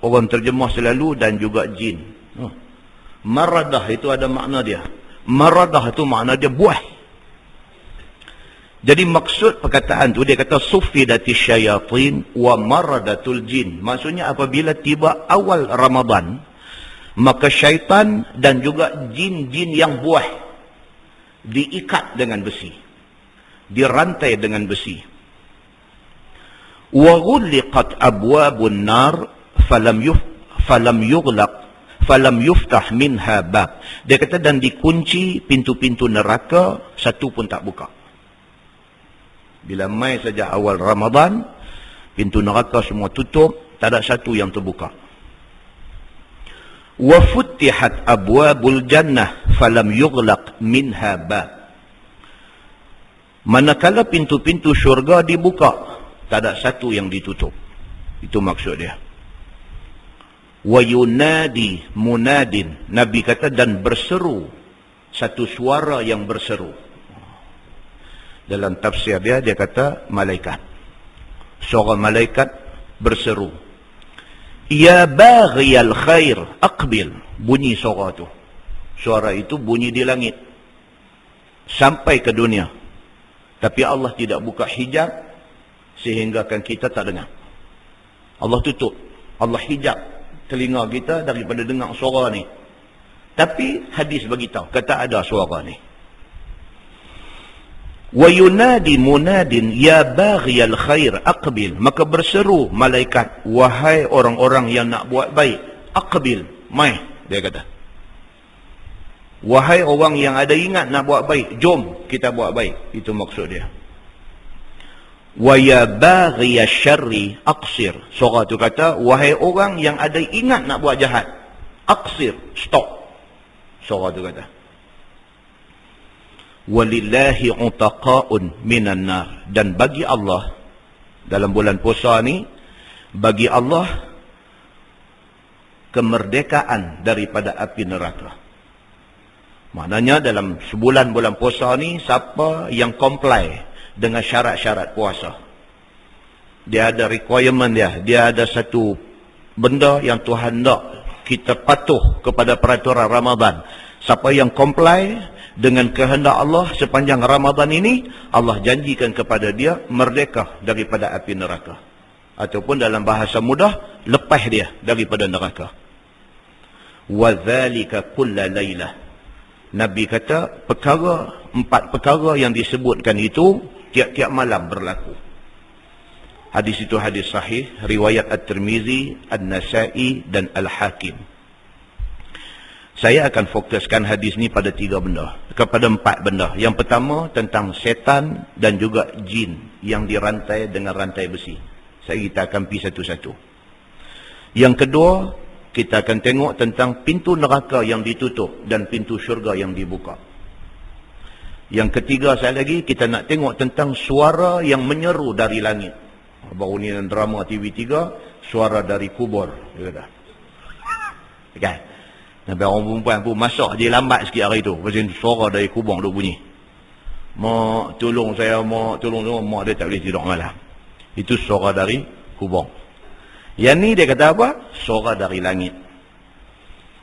Orang terjemah selalu dan juga jin. Maradah itu ada makna dia. Maradah itu makna dia buah. Jadi maksud perkataan tu dia kata suffidatis syayatin wa maradatul jin. Maksudnya apabila tiba awal Ramadan, maka syaitan dan juga jin-jin yang buah diikat dengan besi, dirantai dengan besi. Wa ghulqat abwabun nar falam yuftah minha bab. Dia kata dan dikunci pintu-pintu neraka, satu pun tak buka. Bila mai saja awal Ramadan, pintu neraka semua tutup, tak ada satu yang terbuka. Wa futtihat abwabul jannah falam yughlaq minha bab. Manakala pintu-pintu syurga dibuka, tak ada satu yang ditutup. Itu maksud dia. Wa yunadi munadin. Nabi kata dan berseru, satu suara yang berseru. Dalam tafsir dia kata malaikat. Suara malaikat berseru. Ya baghiyal khair aqbil. Bunyi suara tu. Suara itu bunyi di langit. Sampai ke dunia. Tapi Allah tidak buka hijab sehinggakan kita tak dengar. Allah tutup. Allah hijab telinga kita daripada dengar suara ni. Tapi hadis beritahu, kata ada suara ni. Wa yunadi munadin ya baghiyal khair aqbil. Maka berseru malaikat, wahai orang-orang yang nak buat baik, aqbil, mai, dia kata. Wahai orang yang ada ingat nak buat baik, jom kita buat baik. Itu maksud dia. Wa ya baghiyash syarri aqsir. Surah tu kata, wahai orang yang ada ingat nak buat jahat, aqsir, stop. Surah tu kata. Walillahi utaqa'un minan nar. Dan bagi Allah dalam bulan puasa ni, bagi Allah kemerdekaan daripada api neraka. Maknanya dalam sebulan bulan puasa ni, siapa yang comply dengan syarat-syarat puasa, dia ada requirement dia ada satu benda yang Tuhan nak kita patuh kepada peraturan Ramadan. Siapa yang comply dengan kehendak Allah sepanjang Ramadan ini, Allah janjikan kepada dia merdeka daripada api neraka. Ataupun dalam bahasa mudah, lepas dia daripada neraka. Wa dzalika kulla lailah. Nabi kata, 4 perkara yang disebutkan itu tiap-tiap malam berlaku. Hadis itu hadis sahih, riwayat At-Tirmizi, An-Nasa'i dan Al-Hakim. Saya akan fokuskan hadis ni pada 4 benda. Yang pertama tentang setan dan juga jin yang dirantai dengan rantai besi. Kita akan pergi satu-satu. Yang kedua, kita akan tengok tentang pintu neraka yang ditutup dan pintu syurga yang dibuka. Yang ketiga sekali lagi, kita nak tengok tentang suara yang menyeru dari langit. Baru ni dalam drama TV3, suara dari kubur. Okay. Nabi orang perempuan pun masak je lambat sikit hari tu. Pasal suara dari kubur tu bunyi. Mak tolong saya, mak tolong saya. Mak dia tak boleh tidur malam. Itu suara dari kubur. Yang ni dia kata apa? Suara dari langit.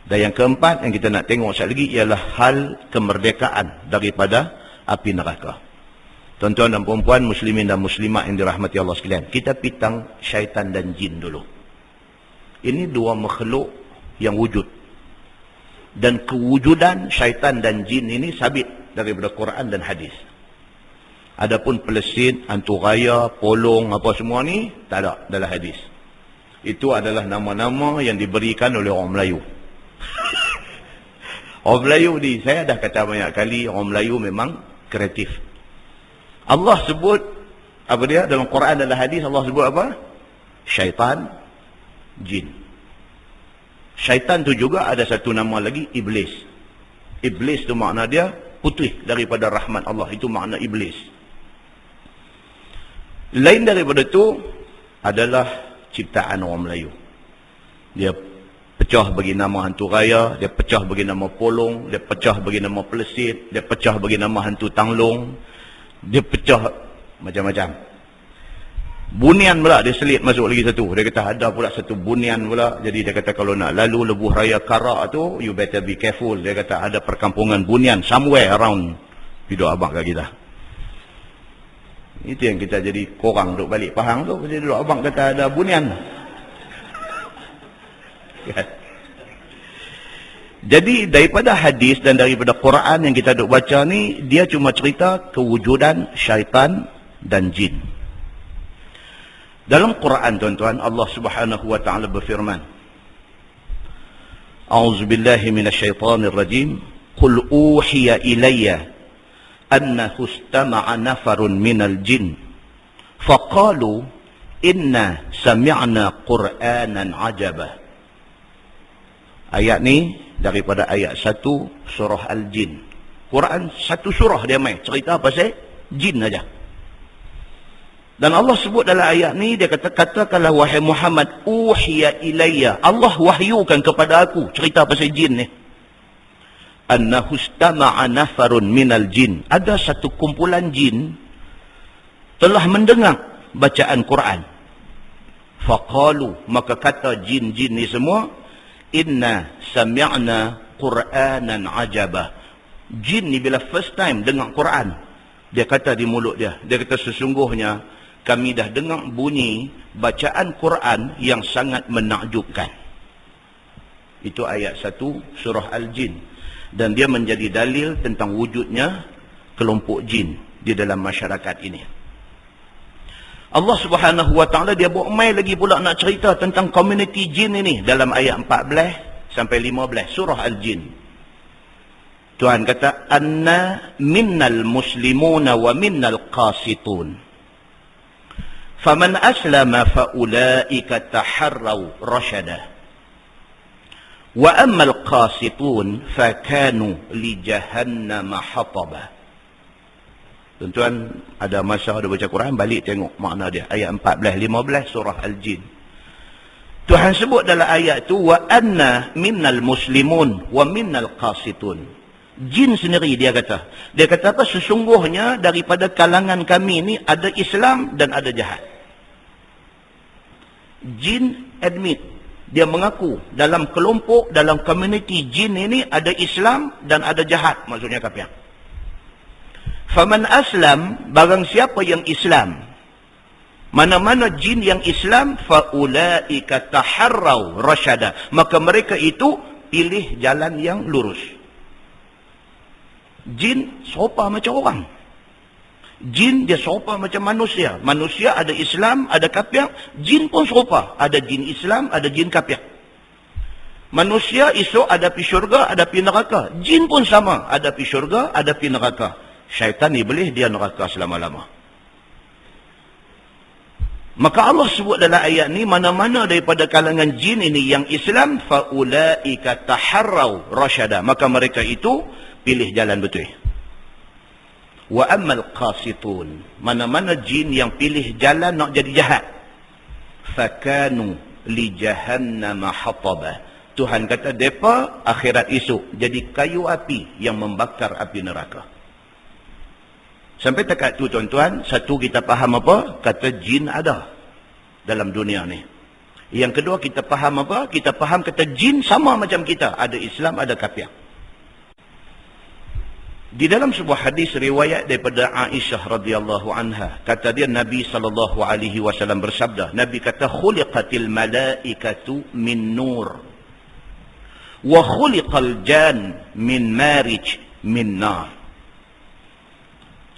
Dan yang keempat yang kita nak tengok sekali lagi ialah hal kemerdekaan daripada api neraka. Tuan-tuan dan puan-puan, muslimin dan muslimat yang dirahmati Allah sekalian, kita pitang syaitan dan jin dulu. Ini dua makhluk yang wujud. Dan kewujudan syaitan dan jin ini sabit daripada Quran dan hadis. Adapun pelesit, hantu raya, polong, apa semua ni, tak ada dalam hadis. Itu adalah nama-nama yang diberikan oleh orang Melayu. Orang Melayu ni, saya dah kata banyak kali, orang Melayu memang kreatif. Allah sebut, apa dia, dalam Quran dan hadis, Allah sebut apa? Syaitan, jin. Syaitan tu juga ada satu nama lagi, iblis. Iblis tu makna dia putih daripada rahmat Allah. Itu makna iblis. Lain daripada tu adalah ciptaan orang Melayu. Dia pecah bagi nama hantu raya, dia pecah bagi nama polong, dia pecah bagi nama pelesit, dia pecah bagi nama hantu tanglong, dia pecah macam-macam. Bunian pula dia selit masuk lagi satu. Dia kata ada pula satu bunian pula. Jadi dia kata kalau nak lalu lebuh raya Karak tu, you better be careful. Dia kata ada perkampungan bunian somewhere around hidup abang kat kita. Itu yang kita jadi korang duduk balik Pahang tu. Jadi duduk abang kata ada bunian. Jadi daripada hadis dan daripada Quran yang kita duk baca ni, dia cuma cerita kewujudan syaitan dan jin. Dalam Quran tuan-tuan, Allah Subhanahu wa taala berfirman, A'udzubillahi minasyaitonir rajim, Qul uhiya ilayya annahu istama'a nafarun minal jin faqalu inna sami'na qur'anan ajaba. Ayat ni daripada ayat 1 surah Al-Jin. Quran satu surah dia main cerita pasal jin aja. Dan Allah sebut dalam ayat ni, dia katakanlah wahai Muhammad, uhiya ilayya, Allah wahyukan kepada aku cerita pasal jin ni. Annahu istama'a nafarun minal jin, ada satu kumpulan jin telah mendengar bacaan Quran. Faqalu, maka kata jin-jin ni semua, inna sami'na qur'anan ajaba. Jin ni bila first time dengar Quran, dia kata di mulut dia kata sesungguhnya kami dah dengar bunyi bacaan Quran yang sangat menakjubkan. Itu ayat 1 surah Al-Jin. Dan dia menjadi dalil tentang wujudnya kelompok jin di dalam masyarakat ini. Allah Subhanahu wa taala dia buat mai lagi pula nak cerita tentang komuniti jin ini dalam ayat 14 sampai 15 surah Al-Jin. Tuhan kata, anna minnal muslimuna wa minnal qasitun. Faman aslama fa ulaika taharraw rasyada. Wa ammal qasitun fakanu li jahannam hataba. Tuan-tuan, ada masa ada baca Quran, balik tengok makna dia. Ayat 14-15 surah Al-Jin. Tuhan sebut dalam ayat tu, wa anna minnal muslimun wa minnal qasitun. Jin sendiri dia kata. Dia kata apa? Sesungguhnya daripada kalangan kami ni ada Islam dan ada jahat. Jin admit, dia mengaku dalam kelompok, dalam komuniti jin ini ada Islam dan ada jahat, maksudnya kafir. Faman aslam, barang siapa yang Islam, mana-mana jin yang Islam, faulaika taharraw rasyada, maka mereka itu pilih jalan yang lurus. Jin serupa macam orang. Jin dia serupa macam manusia. Manusia ada Islam, ada kafir. Jin pun serupa. Ada jin Islam, ada jin kafir. Manusia esok ada pergi syurga, ada pergi neraka. Jin pun sama. Ada pergi syurga, ada pergi neraka. Syaitan iblis dia neraka selama-lama. Maka Allah sebut dalam ayat ni, mana-mana daripada kalangan jin ini yang Islam, faulaika taharraw rasyada, maka mereka itu pilih jalan betul. Wa ammal qasitun, mana-mana jin yang pilih jalan nak jadi jahat, fakanu li jahannam hataba. Tuhan kata depa akhirat esok jadi kayu api yang membakar api neraka. Sampai dekat tu tuan-tuan, satu kita faham apa? Kata jin ada dalam dunia ni. Yang kedua kita faham apa? Kita faham kata jin sama macam kita. Ada Islam, ada kafir. Di dalam sebuah hadis riwayat daripada Aisyah radhiyallahu anha, kata dia Nabi SAW bersabda, Nabi kata, khuliqatil malaikatu min nur wa khuliqal jan min marij min nar.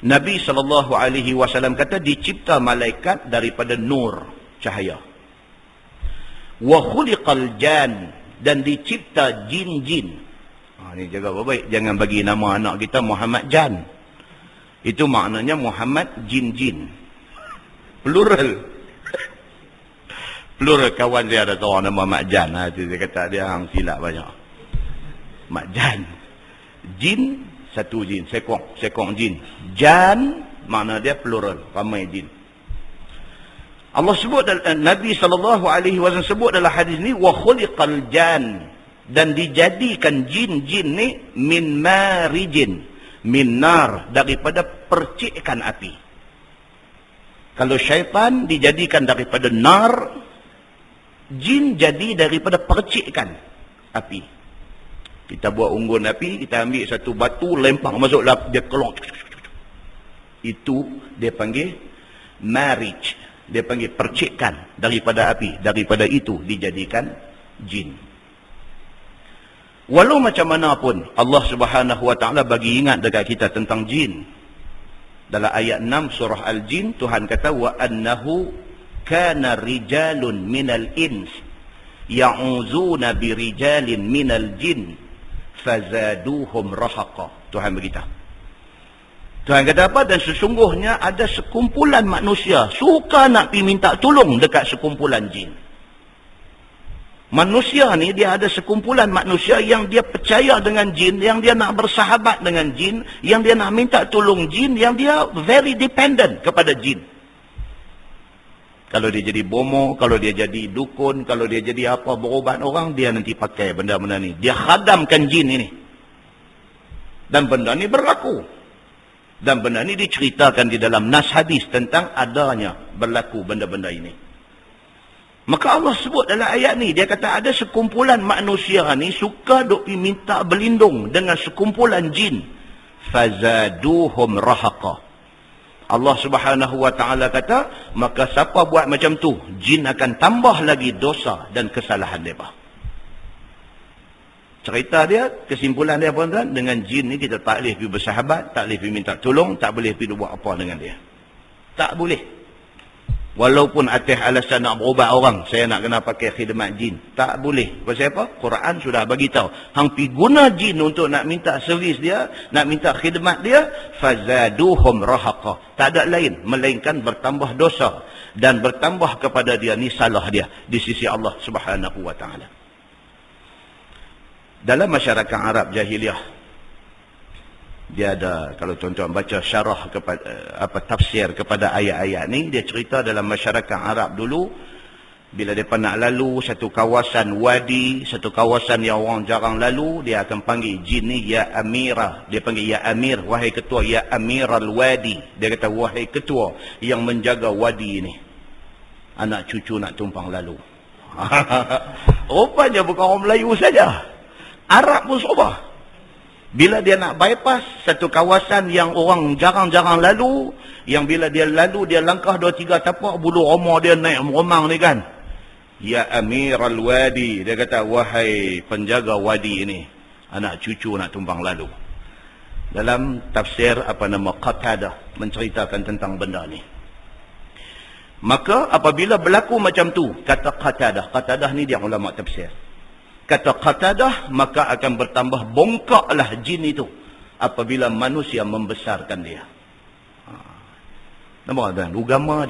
Nabi SAW kata dicipta malaikat daripada nur, cahaya. Wa khuliqal jan, dan dicipta jin-jin. Ini jaga baik-baik, jangan bagi nama anak kita Muhammad Jan. Itu maknanya Muhammad jin-jin. Plural. Plural. Kawan dia ada tahu nama Mak Jan. Dia kata dia hang silap banyak. Mak Jan. Jin, satu jin, sekong jin. Jan, makna dia plural, ramai jin. Allah sebut, Nabi SAW sebut dalam hadis ni, wa khuliqal jan, dan dijadikan jin-jin ni min marijin, min nar, daripada percikan api. Kalau syaitan dijadikan daripada nar, jin jadi daripada percikan api. Kita buat unggun api, kita ambil satu batu, lempar masuk dalam, dia kelong. Itu dia panggil marij. Dia panggil percikan daripada api. Daripada itu dijadikan jin. Walau macam mana pun, Allah Subhanahu Wa Taala bagi ingat dekat kita tentang jin. Dalam ayat 6 surah Al-Jin, Tuhan kata, wa annahu kana rijalun minal ins ya'uzuna birijalin minal jin fazaduhum rahaqa. Tuhan beritahu. Tuhan kata apa? Dan sesungguhnya ada sekumpulan manusia suka nak pergi minta tolong dekat sekumpulan jin. Manusia ni dia ada sekumpulan manusia yang dia percaya dengan jin, yang dia nak bersahabat dengan jin, yang dia nak minta tolong jin, yang dia very dependent kepada jin. Kalau dia jadi bomo, kalau dia jadi dukun, kalau dia jadi apa, berubat orang, dia nanti pakai benda-benda ni. Dia khadamkan jin ini. Dan benda ni berlaku. Dan benda ni diceritakan di dalam nas hadis tentang adanya berlaku benda-benda ini. Maka Allah sebut dalam ayat ni, dia kata ada sekumpulan manusia ni suka duk minta berlindung dengan sekumpulan jin. Fazaduhum rahaqa. Allah Subhanahu Wa Taala kata, maka siapa buat macam tu, jin akan tambah lagi dosa dan kesalahan mereka. Cerita dia, kesimpulan dia apa tuan? Dengan jin ni kita tak boleh pergi bersahabat, tak boleh pergi minta tolong, tak boleh pergi buat apa dengan dia. Tak boleh. Walaupun atas alasan nak berubat orang, saya nak kena pakai khidmat jin. Tak boleh. Pasal apa? Quran sudah bagi tahu. Hang pi guna jin untuk nak minta servis dia, nak minta khidmat dia, fazaduhum rahaqa. Tak ada lain melainkan bertambah dosa dan bertambah kepada dia ni salah dia di sisi Allah Subhanahu Wa Taala. Dalam masyarakat Arab jahiliah, dia ada, kalau tuan-tuan baca syarah kepada tafsir kepada ayat-ayat ni, dia cerita dalam masyarakat Arab dulu, bila mereka nak lalu satu kawasan wadi, satu kawasan yang orang jarang lalu, dia akan panggil jin ni ya Amira. Dia panggil ya Amir, wahai ketua, ya Amiral Wadi. Dia kata, wahai ketua yang menjaga wadi ni, anak cucu nak tumpang lalu. Rupanya bukan orang Melayu saja, Arab pun sama. Bila dia nak bypass satu kawasan yang orang jarang-jarang lalu, yang bila dia lalu, dia langkah 2-3 tapak, bulu roma dia naik meremang ni kan. Ya Amiral Wadi. Dia kata, wahai penjaga wadi ini, anak cucu nak tumpang lalu. Dalam tafsir Qatadah menceritakan tentang benda ni. Maka apabila berlaku macam tu, kata Qatadah ni dia ulama tafsir. Kata Qatadah, maka akan bertambah bongkaklah jin itu apabila manusia membesarkan dia. Nampak tuan? Agama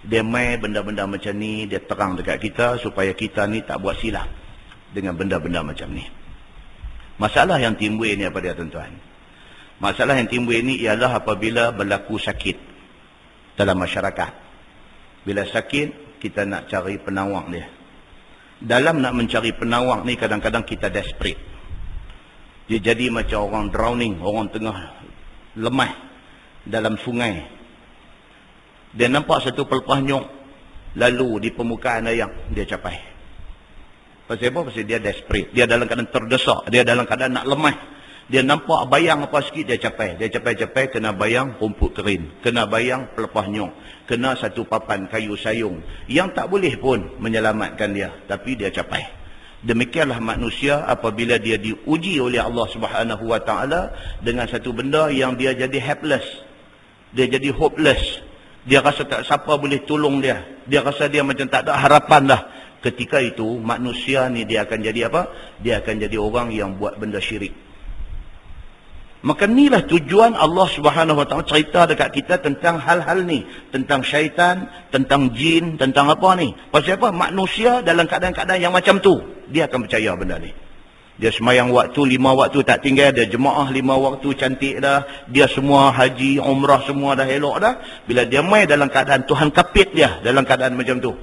dia main benda-benda macam ni, dia terang dekat kita supaya kita ni tak buat silap dengan benda-benda macam ni. Masalah yang timbul ni apa dia tuan-tuan? Masalah yang timbul ni ialah apabila berlaku sakit dalam masyarakat. Bila sakit, kita nak cari penawang dia. Dalam nak mencari penawang ni, kadang-kadang kita desperate. Dia jadi macam orang drowning, orang tengah lemah. dalam sungai. Dia nampak satu pelepah nyok lalu di permukaan air, dia capai. Pasal apa? Pasal dia desperate. Dia dalam keadaan terdesak. Dia dalam keadaan nak lemah. Dia nampak bayang apa sikit, dia capai. Dia capai-capai, kena bayang rumput kering. Kena bayang pelepah nyok. Kena satu papan kayu sayung. Yang tak boleh pun menyelamatkan dia. Tapi dia capai. Demikianlah manusia apabila dia diuji oleh Allah Subhanahu Wa Taala dengan satu benda yang dia jadi helpless. Dia jadi hopeless. Dia rasa tak siapa boleh tolong dia. Dia rasa dia macam tak ada harapan dah. Ketika itu manusia ni dia akan jadi apa? Dia akan jadi orang yang buat benda syirik. Maka inilah tujuan Allah Subhanahu Wa Taala cerita dekat kita tentang hal-hal ni, tentang syaitan, tentang jin, tentang apa ni. Pasal apa? Manusia dalam keadaan-keadaan yang macam tu, dia akan percaya benda ni. Dia semayang waktu 5 waktu tak tinggal, dia jemaah 5 waktu cantik dah, dia semua haji, umrah semua dah elok dah. Bila dia mai dalam keadaan Tuhan kapit dia dalam keadaan macam tu,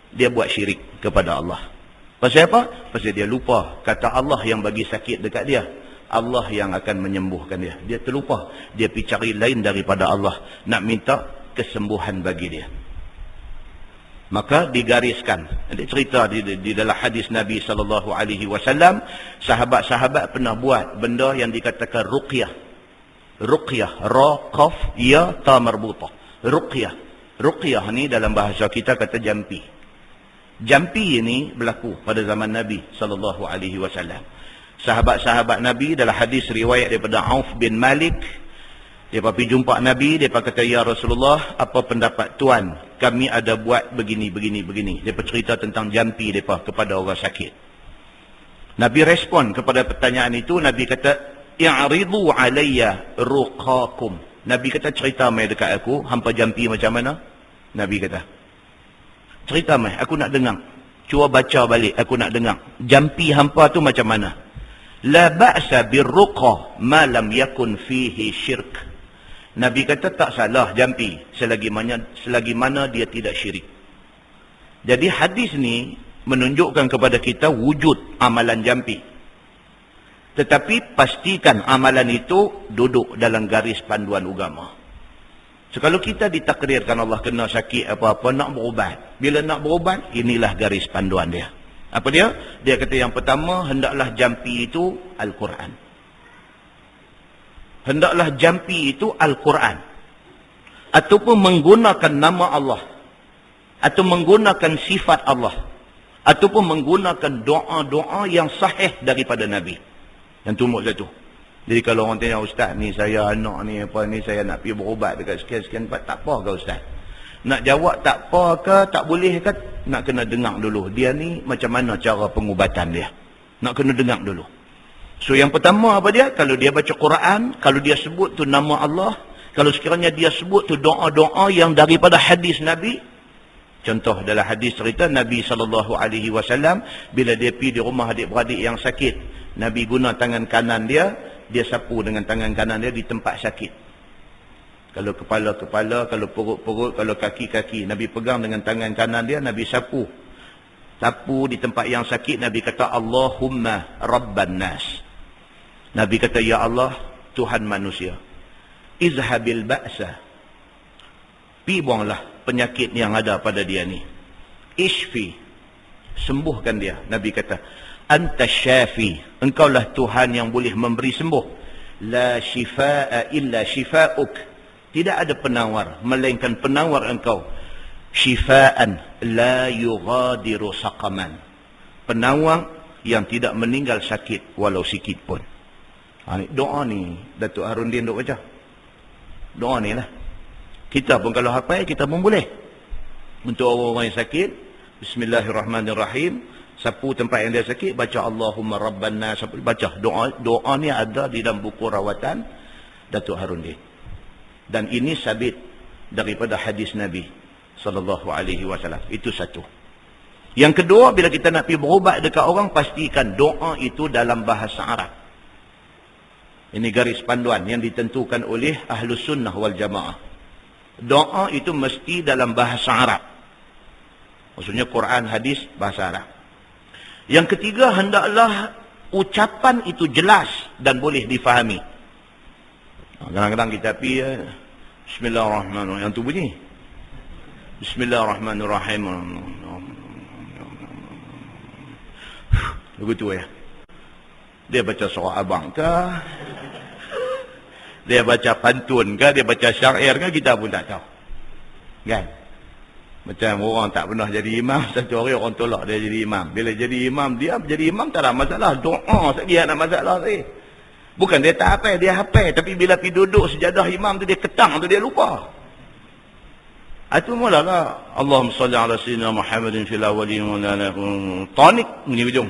dia buat syirik kepada Allah. Pasal apa? Pasal dia lupa kata Allah yang bagi sakit dekat dia, Allah yang akan menyembuhkan dia. Dia terlupa. Dia pergi cari lain daripada Allah, nak minta kesembuhan bagi dia. Maka digariskan. Ada cerita di dalam hadis Nabi SAW, sahabat-sahabat pernah buat benda yang dikatakan ruqyah. Ruqyah, ra, qaf, ya, ta marbutah. Ruqyah. Ruqyah ni dalam bahasa kita kata jampi. Jampi ini berlaku pada zaman Nabi SAW. Sahabat-sahabat Nabi dalam hadis riwayat daripada Auf bin Malik, dia pergi jumpa Nabi, dia kata, ya Rasulullah, apa pendapat Tuan? Kami ada buat begini. Dia cerita tentang jampi mereka kepada orang sakit. Nabi respon kepada pertanyaan itu, Nabi kata, i'ridu alayya ruqakum. Nabi kata, cerita mai dekat aku, hampa jampi macam mana? Nabi kata, cerita mai, aku nak dengar. Cuba baca balik, aku nak dengar. Jampi hampa tu macam mana? La ba'sa birruqa ma lam yakun fihi syirk. Nabi kata tak salah jampi selagi mana dia tidak syirik. Jadi hadis ni menunjukkan kepada kita wujud amalan jampi. Tetapi pastikan amalan itu duduk dalam garis panduan agama. So, kalau kita ditakdirkan Allah kena sakit apa-apa, nak berubat. Bila nak berubat, inilah garis panduan dia. Apa dia? Dia kata yang pertama, hendaklah jampi itu Al-Quran. Hendaklah jampi itu Al-Quran. Ataupun menggunakan nama Allah. Atau menggunakan sifat Allah. Ataupun menggunakan doa-doa yang sahih daripada Nabi. Yang tumbuh satu. Jadi kalau orang tanya, Ustaz ni saya anak ni apa ni, saya nak pergi berubat dekat sekian-sekian tempat, tak apa ke Ustaz? Nak jawab tak apa ke, tak boleh ke, nak kena dengar dulu. Dia ni macam mana cara pengubatan dia. Nak kena dengar dulu. So yang pertama apa dia? Kalau dia baca Quran, kalau dia sebut tu nama Allah, kalau sekiranya dia sebut tu doa-doa yang daripada hadis Nabi. Contoh dalam hadis cerita Nabi SAW, bila dia pergi di rumah adik-beradik yang sakit, Nabi guna tangan kanan dia sapu dengan tangan kanan dia di tempat sakit. Kalau kepala-kepala, kalau perut-perut, kalau kaki-kaki, Nabi pegang dengan tangan kanan dia, Nabi sapu. Sapu di tempat yang sakit, Nabi kata, Allahumma Rabban Nas. Nabi kata, ya Allah, Tuhan manusia. Izhabil ba'sa. Pi buanglah penyakit yang ada pada dia ni. Ishfi. Sembuhkan dia. Nabi kata, Anta syafi. Engkaulah Tuhan yang boleh memberi sembuh. La shifa'a illa shifa'uk. Tidak ada penawar, melainkan penawar engkau. Shifa'an la yughadiru saqaman. Penawar yang tidak meninggal sakit walau sikit pun. Doa ni Datuk Harundin duk baca. Doa ni lah. Kita pun kalau hafal, kita pun boleh. Untuk orang-orang yang sakit, Bismillahirrahmanirrahim, sapu tempat yang dia sakit, baca Allahumma Rabban Nas, baca doa ni ada di dalam buku rawatan Datuk Harundin. Dan ini sabit daripada hadis Nabi SAW. Itu satu. Yang kedua, bila kita nak pergi berubat dekat orang, pastikan doa itu dalam bahasa Arab. Ini garis panduan yang ditentukan oleh Ahlus Sunnah wal Jamaah. Doa itu mesti dalam bahasa Arab. Maksudnya Quran, hadis, bahasa Arab. Yang ketiga, hendaklah ucapan itu jelas dan boleh difahami. Kadang-kadang kita pergi Bismillahirrahmanirrahim. Yang tu bunyi. Bismillahirrahmanirrahim. Begitu ya. Dia baca surah abang kah? Dia baca pantun kah? Dia baca syair kah? Kita pun tak tahu. Kan? Macam orang tak pernah jadi imam, satu hari orang tolak dia jadi imam. Bila jadi imam, dia jadi imam tak ada masalah. Doa sekali ada masalah tadi. Bukan dia tak hafal, dia hafal. Tapi bila pergi duduk sejadah imam tu, dia ketang tu, dia lupa. Itu mulalah. Allahumma salli ala sayyidina Muhammadin fil awwalin wa ala akhir. Tonik bunyi hujung.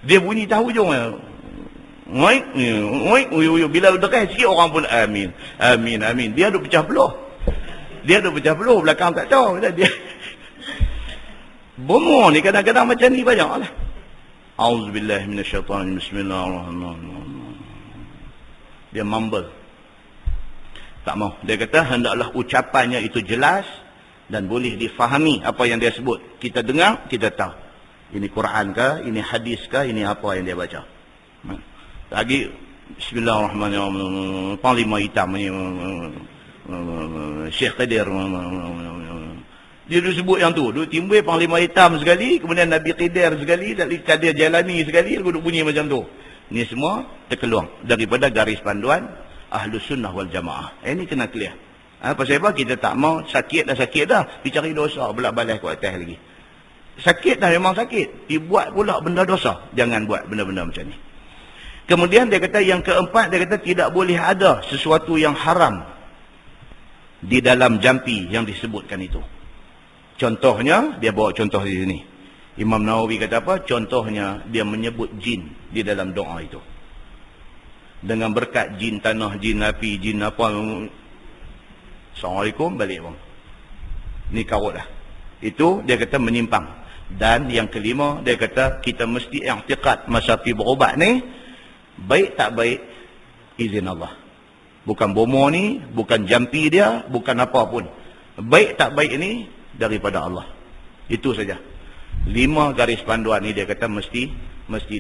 Dia bunyi tahu hujung. Bila dekat sikit orang pun amin. Amin, amin. Dia duk pecah belah. Dia duk pecah belah, belakang tak tahu. Dia bomo ni kadang-kadang macam ni banyak lah. Auzubillahi minasyaitanir bismillahirrahmanirrahim. Dia mumble. Tak mau. Dia kata hendaklah ucapannya itu jelas dan boleh difahami apa yang dia sebut. Kita dengar, kita tahu. Ini Quran kah, ini hadis kah, ini apa yang dia baca. Lagi bismillahirrahmanirrahim. Panglima hitam ni Syekh Qadir. Dia dulu sebut yang tu. Dulu timbul Panglima hitam sekali, kemudian Nabi Qadir sekali, Qadir Jalani sekali, duduk bunyi macam tu. Ini semua terkeluar daripada garis panduan Ahlus Sunnah wal Jamaah. Ini kena clear. Pasal apa? Kita tak mau sakit dah. Pergi cari dosa, belak balas ke atas lagi. Sakit dah memang sakit. Dibuat pula benda dosa. Jangan buat benda-benda macam ni. Kemudian dia kata yang keempat, dia kata tidak boleh ada sesuatu yang haram di dalam jampi yang disebutkan itu. Contohnya, dia bawa contoh di sini. Imam Nawawi kata apa? Contohnya, dia menyebut jin di dalam doa itu. Dengan berkat jin tanah, jin api, jin apa. Assalamualaikum, balik bang. Ni karut dah. Itu dia kata menyimpang. Dan yang kelima, dia kata kita mesti i'tiqad masa pi berubat ni, baik tak baik, izin Allah. Bukan bomo ni, bukan jampi dia, bukan apa pun. Baik tak baik ni, daripada Allah. Itu saja. 5 garis panduan ni dia kata mesti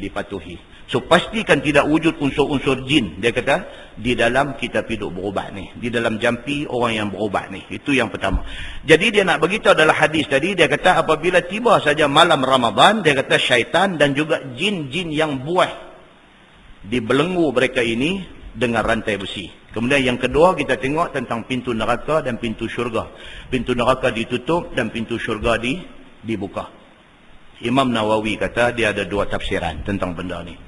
dipatuhi. So pastikan tidak wujud unsur-unsur jin. Dia kata di dalam kita hidup berubat ni, di dalam jampi orang yang berubat ni. Itu yang pertama. Jadi dia nak beritahu adalah hadis tadi, dia kata apabila tiba saja malam Ramadan, dia kata syaitan dan juga jin-jin yang buah dibelenggu mereka ini dengan rantai besi. Kemudian yang kedua kita tengok tentang pintu neraka dan pintu syurga. Pintu neraka ditutup dan pintu syurga dibuka. Imam Nawawi kata dia ada 2 tafsiran tentang benda ni.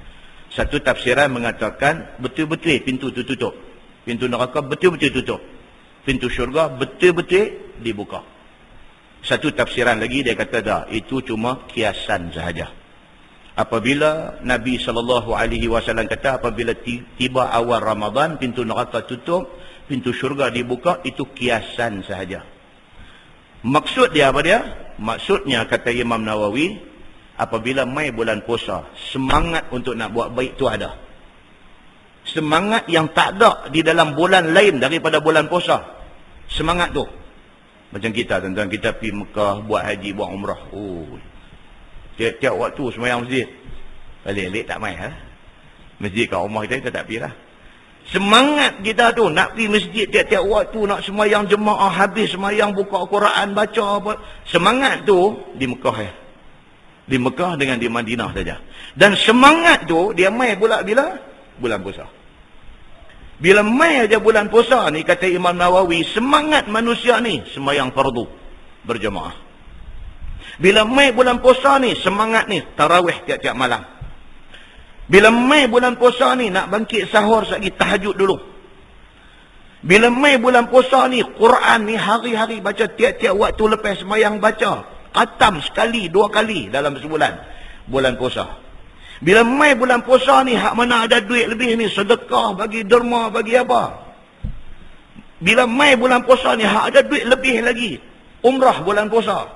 Satu tafsiran mengatakan betul-betul pintu itu tutup. Pintu neraka betul-betul tutup. Pintu syurga betul-betul dibuka. Satu tafsiran lagi dia kata dah, itu cuma kiasan sahaja. Apabila Nabi SAW kata apabila tiba awal Ramadan, pintu neraka tutup, pintu syurga dibuka, itu kiasan sahaja. Maksud dia apa dia? Maksudnya kata Imam Nawawi, apabila mai bulan puasa, semangat untuk nak buat baik tu ada. Semangat yang tak ada di dalam bulan lain daripada bulan puasa. Semangat tu. Macam kita, tentang kita pergi Mekah, buat haji, buat umrah. Oh, tiap-tiap waktu semayang masjid. Balik-balik tak main. Masjid kat rumah kita tak pergi lah. Semangat kita tu nak pergi masjid tiap-tiap waktu, nak semayang jemaah, habis semayang, buka Al-Quran, baca apa. Semangat tu di Mekah ya. Di Mekah dengan di Madinah saja. Dan semangat tu dia mai pula bila? Bulan puasa. Bila mai aja bulan puasa ni, kata Imam Nawawi, semangat manusia ni semayang fardu berjemaah. Bila mai bulan puasa ni, semangat ni tarawih tiap-tiap malam. Bila mai bulan puasa ni, nak bangkit sahur sekali, tahajud dulu. Bila mai bulan puasa ni, Quran ni hari-hari baca, tiap-tiap waktu lepas semayang baca. Khatam sekali, 2 kali dalam sebulan. Bulan puasa. Bila mai bulan puasa ni, hak mana ada duit lebih ni, sedekah, bagi derma, bagi apa. Bila mai bulan puasa ni, hak ada duit lebih lagi, umrah bulan puasa.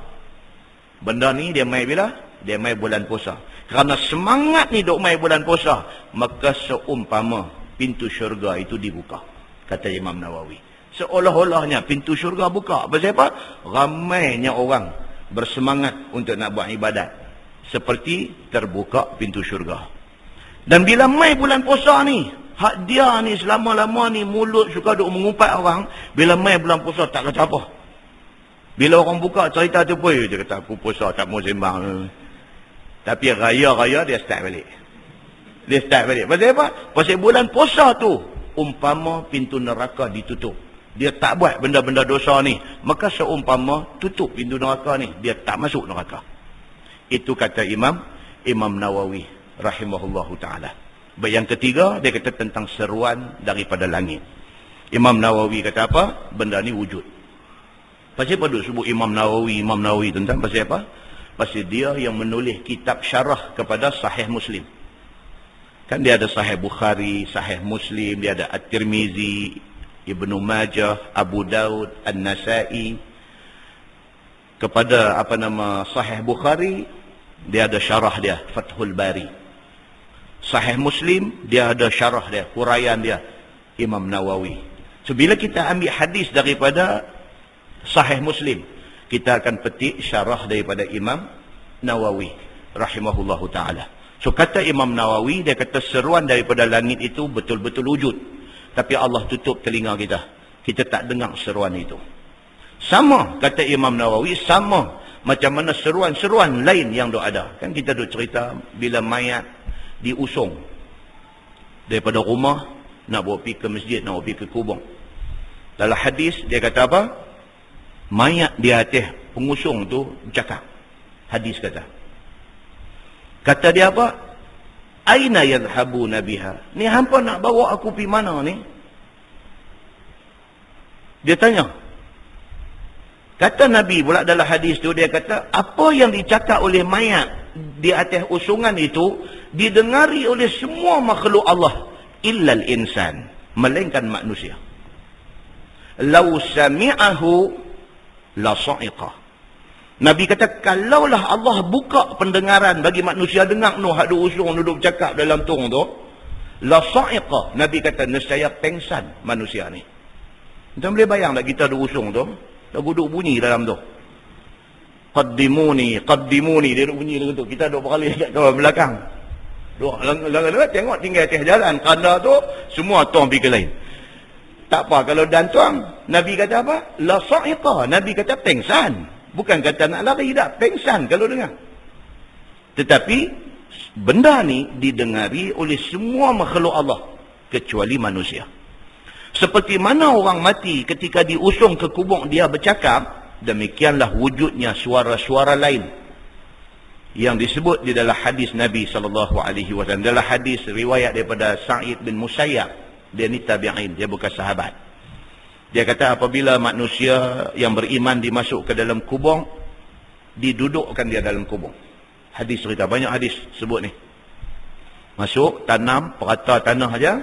Benda ni dia mai bila? Dia mai bulan puasa. Kerana semangat ni duk mai bulan puasa, maka seumpama pintu syurga itu dibuka. Kata Imam Nawawi. Seolah-olahnya pintu syurga buka. Pasal apa? Ramainya orang bersemangat untuk nak buat ibadat. Seperti terbuka pintu syurga. Dan bila mai bulan puasa ni, Hak dia ni selama-lama ni mulut suka duk mengumpat orang. Bila mai bulan puasa tak kata apa. Bila orang buka cerita tu pun dia kata aku puasa tak mau sembang. Tapi raya-raya dia start balik. Dia start balik. Pasal apa? Pasal bulan puasa tu umpama pintu neraka ditutup. Dia tak buat benda-benda dosa ni. Maka seumpama tutup pintu neraka ni. Dia tak masuk neraka. Itu kata Imam Nawawi rahimahullahu ta'ala. Yang ketiga, dia kata tentang seruan daripada langit. Imam Nawawi kata apa? Benda ni wujud. Pasal apa duk sebut Imam Nawawi tentang pasal apa? Pasal dia yang menulis kitab syarah kepada Sahih Muslim. Kan dia ada Sahih Bukhari, Sahih Muslim, dia ada At-Tirmizi, Ibnu Majah, Abu Daud, An-Nasai. Kepada Sahih Bukhari, dia ada syarah dia, Fathul Bari. Sahih Muslim, dia ada syarah dia, huraian dia, Imam Nawawi. So bila kita ambil hadis daripada Sahih Muslim, kita akan petik syarah daripada Imam Nawawi rahimahullahu ta'ala. So kata Imam Nawawi, dia kata seruan daripada langit itu betul-betul wujud. Tapi Allah tutup telinga kita. Kita tak dengar seruan itu. Sama, kata Imam Nawawi, sama macam mana seruan-seruan lain yang ada. Kan kita duk cerita bila mayat diusung daripada rumah, nak bawa pergi ke masjid, nak bawa pergi ke kubur. Dalam hadis, dia kata apa? Mayat di atas pengusung tu bercakap. Hadis kata. Kata dia apa? Aina yadhhabuna biha? Ni hampa nak bawa aku pergi mana ni? Dia tanya. Kata Nabi pula dalam hadis tu, dia kata, apa yang dicakap oleh mayat di atas usungan itu didengari oleh semua makhluk Allah illal insan, melainkan manusia. Lau sami'ahu la sa'iqah. Nabi kata, kalaulah Allah buka pendengaran bagi manusia dengar noh hak usung duduk bercakap dalam tung tu, la sa'iqah. Nabi kata, nescaya pengsan manusia ni. Kita boleh bayang tak kita duduk usung tu, dah duduk bunyi dalam tu. Qaddimuni, dia duduk bunyi dalam tu. Kita duduk berkali kat kawan belakang. Duduk tengok tinggal atas jalan. Kanda tu, semua tuang pergi ke lain. Tak apa kalau dan tuang. Nabi kata apa? La sa'iqah. Nabi kata pengsan. Bukan kata nak lari, tak. Pengsan kalau dengar. Tetapi, benda ni didengari oleh semua makhluk Allah. Kecuali manusia. Seperti mana orang mati ketika diusung ke kubur dia bercakap, demikianlah wujudnya suara-suara lain. Yang disebut di dalam hadis Nabi SAW. Dalam hadis riwayat daripada Sa'id bin Musayyab. Dia ni tabi'in, dia bukan sahabat. Dia kata apabila manusia yang beriman dimasuk ke dalam kubur, didudukkan dia dalam kubur. Hadis cerita, banyak hadis sebut ni. Masuk, tanam, perata tanah aja,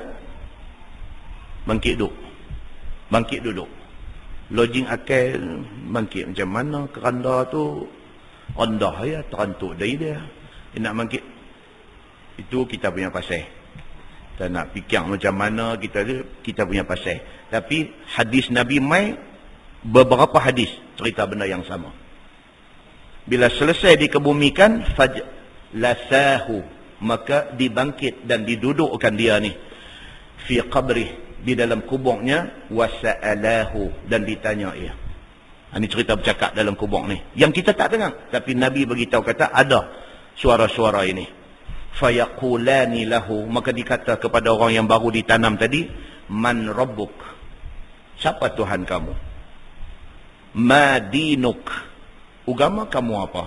bangkit duduk. Lodging akal, bangkit macam mana, keranda tu rendah ya, terantuk dari dia. Dia nak bangkit. Itu kita punya pasal. Kita nak fikir macam mana kita punya pasal. Tapi hadis Nabi mai beberapa hadis cerita benda yang sama. Bila selesai dikebumikan, fajlasahu, maka dibangkit dan didudukkan dia ni fi qabrih, di dalam kuburnya, wasa'alahu, dan ditanya ia. Ini cerita bercakap dalam kubur ni yang kita tak dengar, tapi Nabi beritahu kata ada suara-suara ini. Fayaqulani lahu, maka dikata kepada orang yang baru ditanam tadi, man rabbuk, siapa Tuhan kamu? Ma dinuk, agama kamu apa?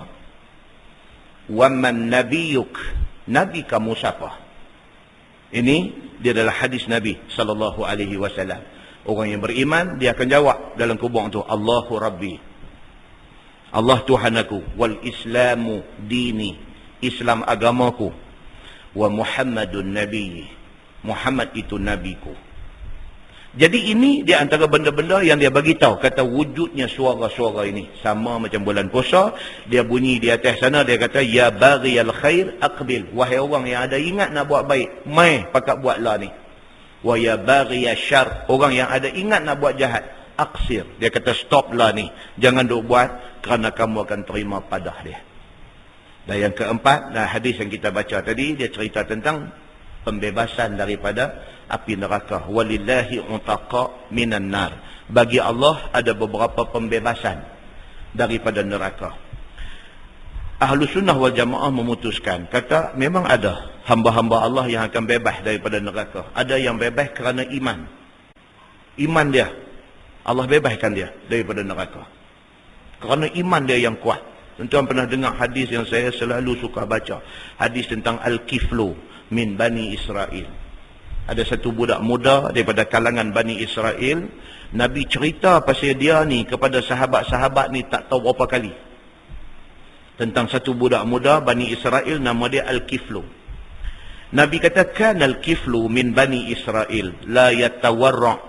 Wa man nabiyuk, nabi kamu siapa? Ini dia adalah hadis Nabi SAW. Orang yang beriman, dia akan jawab dalam kubur tu, Allahu Rabbi, Allah Tuhan aku, wal Islamu dini, Islam agamaku, wa Muhammadun Nabi, Muhammad itu nabiku. Jadi ini di antara benda-benda yang dia bagi tahu, kata wujudnya suara-suara ini sama macam bulan puasa. Dia bunyi di atas sana, dia kata ya baghiyal khair aqbil, wahai orang yang ada ingat nak buat baik, mai pakat buatlah ni. Wa ya baghiyash syarr, orang yang ada ingat nak buat jahat, aqsir, dia kata stoplah ni, jangan duk buat kerana kamu akan terima padah dia. Dan yang keempat, hadis yang kita baca tadi, dia cerita tentang pembebasan daripada api neraka. Walillahi utaqa minan nar. Bagi Allah ada beberapa pembebasan daripada neraka. Ahlu sunnah wal jamaah memutuskan, kata memang ada hamba-hamba Allah yang akan bebas daripada neraka. Ada yang bebas kerana iman. Iman dia, Allah bebaskan dia daripada neraka. Kerana iman dia yang kuat. Tuan-tuan pernah dengar hadis yang saya selalu suka baca. Hadis tentang Al-Kiflu min Bani Israel. Ada satu budak muda daripada kalangan Bani Israel. Nabi cerita pasal dia ni kepada sahabat-sahabat ni tak tahu berapa kali. Tentang satu budak muda Bani Israel, nama dia Al-Kiflu. Nabi kata, kan Al-Kiflu min Bani Israel la yatawarra'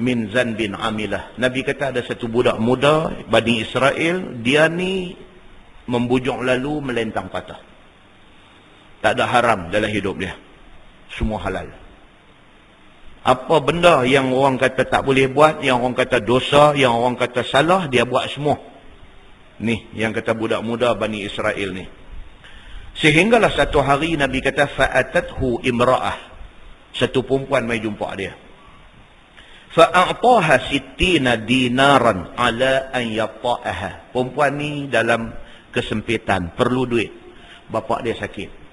min zanbin amilah. Nabi kata ada satu budak muda Bani Israel, dia ni membujuk lalu melentang patah. Tak ada haram dalam hidup dia, semua halal. Apa benda yang orang kata tak boleh buat, yang orang kata dosa, yang orang kata salah, dia buat semua. Ni yang kata budak muda Bani Israel ni. Sehinggalah satu hari Nabi kata fa'atathu imra'ah. Satu perempuan mai jumpa dia. Fa'ataha 60 dinaran ala an yata'aha. Perempuan ni dalam kesempitan, perlu duit. Bapak dia sakit.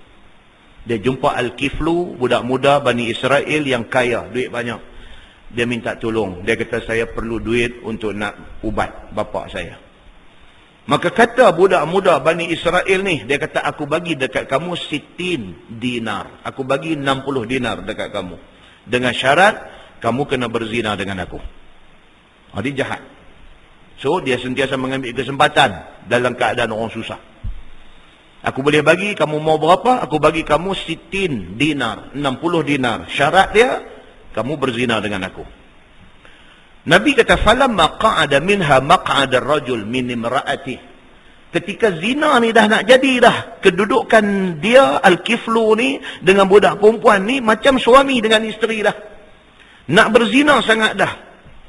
Dia jumpa Al-Kiflu, budak muda Bani Israel yang kaya, duit banyak. Dia minta tolong. Dia kata saya perlu duit untuk nak ubat bapak saya. Maka kata budak muda Bani Israel ni, dia kata aku bagi dekat kamu 60 dinar. Aku bagi 60 dinar dekat kamu. Dengan syarat kamu kena berzina dengan aku. Dia jahat. So dia sentiasa mengambil kesempatan dalam keadaan orang susah. Aku boleh bagi, kamu mau berapa? Aku bagi kamu 60 dinar, 60 dinar. Syarat dia kamu berzina dengan aku. Nabi kata falamma qa'ada minha maq'ada ar-rajul min imra'atihi. Ketika zina ni dah nak jadi dah, kedudukan dia Al-Kiflu ni dengan budak perempuan ni macam suami dengan isteri dah. Nak berzina sangat dah.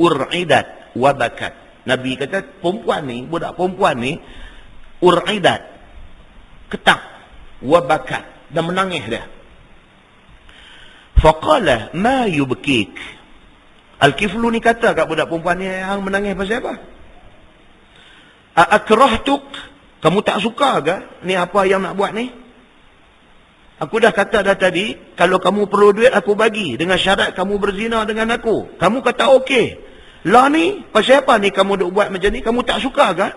Ur'idat wa bakat. Nabi kata perempuan ni, budak perempuan ni ur'idat, ketak, wa bakat, dan menangis dia. Faqala ma yubkik. Al-Kiflu ni kata kat budak perempuan ni, yang menangis pasal apa? Aakrahtuk, kamu tak suka ke ni apa yang nak buat ni? Aku dah kata dah tadi, kalau kamu perlu duit aku bagi, dengan syarat kamu berzina dengan aku. Kamu kata okey. Lah ni, pasal apa ni kamu duk buat macam ni? Kamu tak suka ke?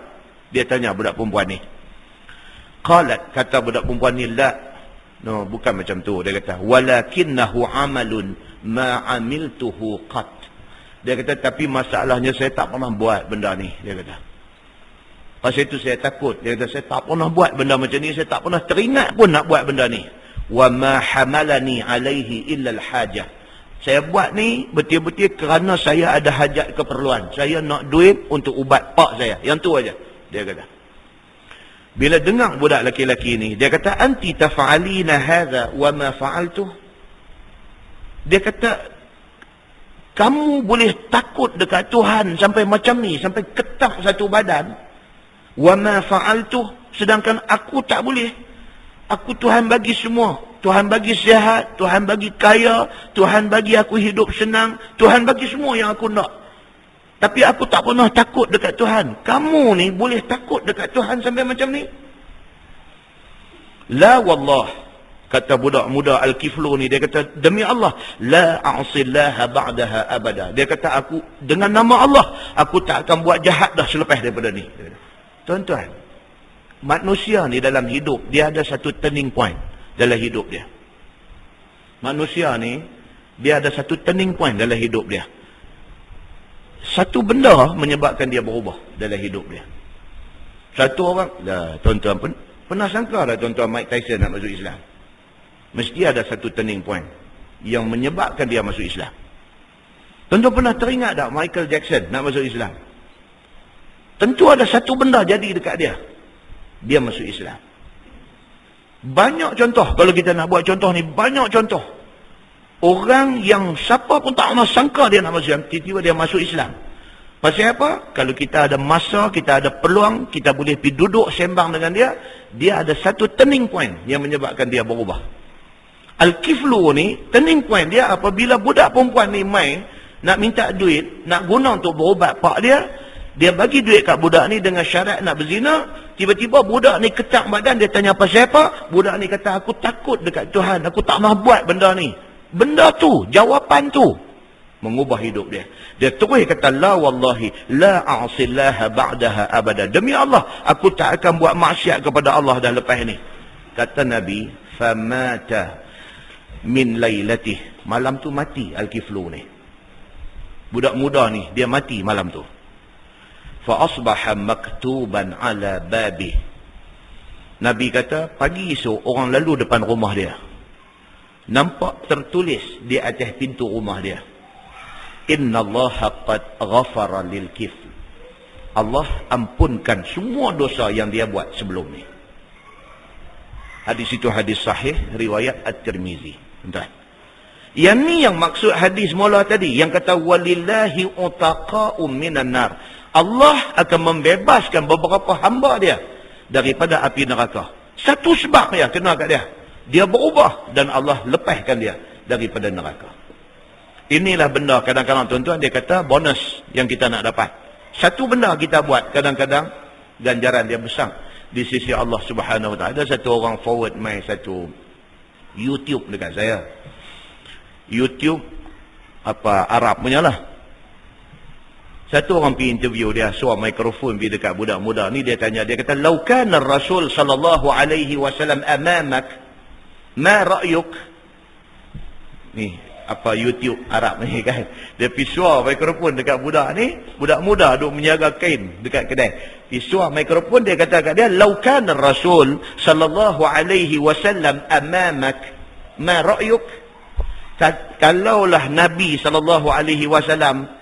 Dia tanya budak perempuan ni. Qalat, kata budak perempuan ni, la. No, bukan macam tu. Dia kata, walakinnahu amalun ma amiltuhu qat. Dia kata, tapi masalahnya saya tak pernah buat benda ni. Dia kata, pasal itu saya takut. Dia kata, saya tak pernah buat benda macam ni. Saya tak pernah teringat pun nak buat benda ni. Wa ma hamalani alaihi illa al-hajah. Saya buat ni betul-betul kerana saya ada hajat keperluan. Saya nak duit untuk ubat pak saya. Yang tu aja. Dia kata. Bila dengar budak lelaki-lelaki ni, dia kata, anti taf'alina hadha wa ma fa'altuh. Dia kata, kamu boleh takut dekat Tuhan sampai macam ni, sampai ketak satu badan. Wa ma fa'altuh, sedangkan aku tak boleh. Aku Tuhan bagi semua. Tuhan bagi sihat, Tuhan bagi kaya, Tuhan bagi aku hidup senang, Tuhan bagi semua yang aku nak. Tapi aku tak pernah takut dekat Tuhan. Kamu ni boleh takut dekat Tuhan sampai macam ni? La wallah, kata budak muda Al-Kiflu ni, dia kata, demi Allah, la a'sillaha ba'daha abada. Dia kata, aku dengan nama Allah, aku tak akan buat jahat dah selepas daripada ni. Tuan-tuan, manusia ni dalam hidup, dia ada satu turning point dalam hidup dia. Manusia ni, dia ada satu turning point dalam hidup dia. Satu benda menyebabkan dia berubah dalam hidup dia. Satu orang, tuan-tuan pernah sangka dah tuan-tuan Mike Tyson nak masuk Islam? Mesti ada satu turning point yang menyebabkan dia masuk Islam. Tuan-tuan pernah teringat tak Michael Jackson nak masuk Islam? Tentu ada satu benda jadi dekat dia. Dia masuk Islam. Banyak contoh, kalau kita nak buat contoh ni, banyak contoh. Orang yang siapa pun tak pernah sangka dia nak masuk Islam, tiba-tiba dia masuk Islam. Pasal apa? Kalau kita ada masa, kita ada peluang, kita boleh pergi duduk sembang dengan dia, dia ada satu turning point yang menyebabkan dia berubah. Al-kiflu ni, turning point dia apabila budak perempuan ni main, nak minta duit, nak guna untuk berubat pak dia bagi duit kat budak ni dengan syarat nak berzina, tiba-tiba budak ni ketak badan, dia tanya pasal apa, budak ni kata, aku takut dekat Tuhan, aku tak mahu buat benda ni. Benda tu, jawapan tu, mengubah hidup dia. Dia terus kata, la wallahi, la a'asillaha ba'daha abada. Demi Allah, aku tak akan buat maksiat kepada Allah dah lepas ni. Kata Nabi, famata min laylatih. Malam tu mati Al-Kiflu ni. Budak muda ni, dia mati malam tu. Fa asbaha maktuban ala babih. Nabi kata, pagi esok orang lalu depan rumah dia. Nampak tertulis di atas pintu rumah dia. Innallaha qad ghafara lil kifl. Allah ampunkan semua dosa yang dia buat sebelum ni. Hadis itu hadis sahih riwayat At-Tirmizi. Entah. Yang ni yang maksud hadis mula tadi, yang kata walillahi utaqa'um minan nar. Allah akan membebaskan beberapa hamba dia daripada api neraka. Satu sebab yang kena kat dia, dia berubah dan Allah lepaskan dia daripada neraka. Inilah benda kadang-kadang tuan-tuan, dia kata bonus yang kita nak dapat. Satu benda kita buat, kadang-kadang ganjaran dia besar di sisi Allah Subhanahu Wa Taala. Ada satu orang forward my satu YouTube dekat saya. YouTube apa Arab punya lah. Satu orang pergi interview dia, suara mikrofon pergi dekat budak muda ni, dia tanya, dia kata, "Lau kana Rasul sallallahu alaihi wasallam amamak, ma ra'yuk?" Ni apa YouTube Arab ni kan. Dia pergi suara mikrofon dekat budak ni, budak muda duk menjaga kain dekat kedai. Pergi suara mikrofon, dia kata kat dia, "Lau kana Rasul sallallahu alaihi wasallam amamak, ma ra'yuk?" Kalaulah Nabi sallallahu alaihi wasallam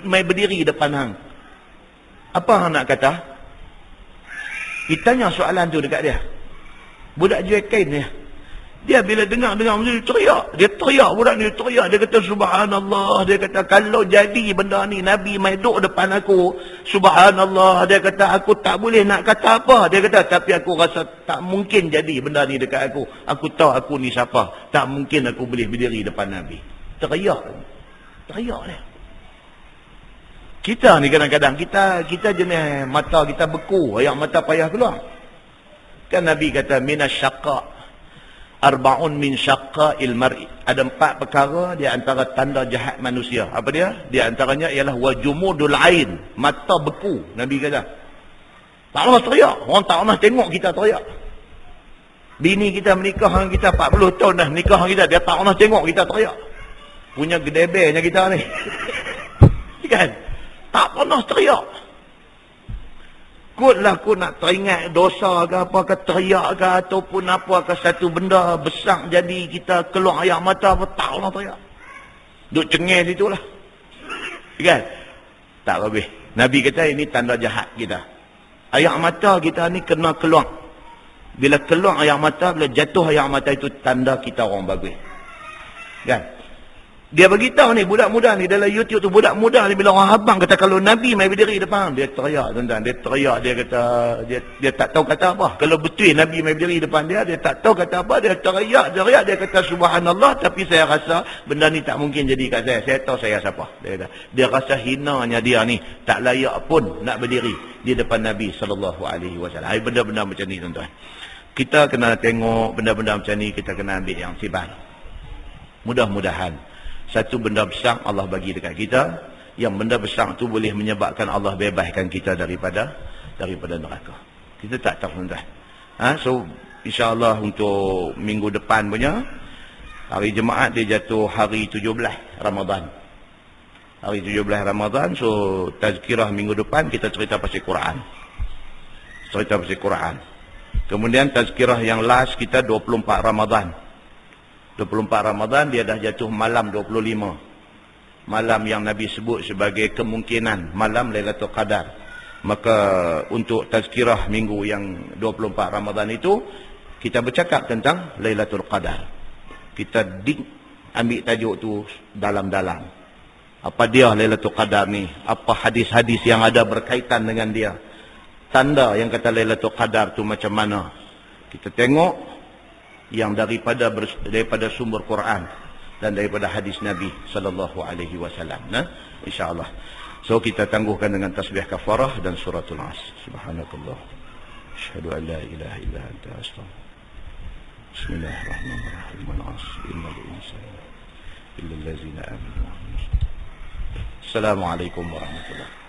mai berdiri depan hang, apa hang nak kata? Kita tanya soalan tu dekat dia. Budak jual kain ni, dia bila dengar macam dia teriak budak ni teriak, dia kata subhanallah, dia kata kalau jadi benda ni Nabi mai duduk depan aku, subhanallah, dia kata aku tak boleh nak kata apa, dia kata tapi aku rasa tak mungkin jadi benda ni dekat aku tahu aku ni siapa, tak mungkin aku boleh berdiri depan Nabi. Teriak dia. Kita ni kadang-kadang kita jenis mata kita beku, air mata payah keluar. Kan Nabi kata minasyaqa arba'un min syaqqa'il mar'i. Ada 4 perkara di antara tanda jahat manusia. Apa dia? Di antaranya ialah wajumudul ain, mata beku. Nabi kata. Tak pernah teriak. Orang tak pernah tengok kita teriak. Bini kita menikah dengan kita 40 tahun dah nikah dengan kita, dia tak pernah tengok kita teriak. Punya gedebenya kita ni. Kan? Tak pernah teriak. Kutlah aku nak teringat dosa ke apa ke, teriak ke ataupun apa ke, satu benda besar jadi kita keluar air mata apa, tak pernah teriak. Duk cengeng situ lah. Kan? Tak habis. Nabi kata ini tanda jahat kita. Air mata kita ni kena keluar. Bila keluar air mata, bila jatuh air mata itu tanda kita orang bagus. Kan? Dia beritahu ni, budak muda ni dalam YouTube tu, budak muda ni bila orang abang kata kalau Nabi mai berdiri depan, dia teriak tuan-tuan, dia teriak, dia kata dia tak tahu kata apa. Kalau betul Nabi mai berdiri depan dia tak tahu kata apa, dia teriak, dia kata subhanallah, tapi saya rasa benda ni tak mungkin jadi kat saya tahu saya siapa. Dia kata, dia rasa hinanya dia ni tak layak pun nak berdiri di depan Nabi sallallahu alaihi wasallam. Hai, benda-benda macam ni tuan-tuan. Kita kena tengok benda-benda macam ni, kita kena ambil yang sibat. Mudah-mudahan satu benda besar Allah bagi dekat kita, yang benda besar tu boleh menyebabkan Allah bebaskan kita daripada neraka. Kita tak tahu tuan-tuan. So insya-Allah untuk minggu depan punya hari Jumaat dia jatuh hari 17 Ramadan. Hari 17 Ramadan, so tazkirah minggu depan kita cerita pasal Quran. Kemudian tazkirah yang last kita 24 Ramadan. 24 Ramadan dia dah jatuh malam 25. Malam yang Nabi sebut sebagai kemungkinan malam Lailatul Qadar. Maka untuk tazkirah minggu yang 24 Ramadan itu, kita bercakap tentang Lailatul Qadar. Kita ambil tajuk tu dalam-dalam. Apa dia Lailatul Qadar ni? Apa hadis-hadis yang ada berkaitan dengan dia? Tanda yang kata Lailatul Qadar tu macam mana? Kita tengok. yang daripada sumber Quran dan daripada hadis Nabi sallallahu alaihi wasallam. Nah, insyaallah. So kita tangguhkan dengan tasbih kafarah dan suratul As. Subhanakallah. Asyhadu an la ilaha illa anta astaghfiruka. Bismillahirrahmanirrahim. Al-'as innal insana illa allazina amanu. Assalamualaikum warahmatullahi wabarakatuh.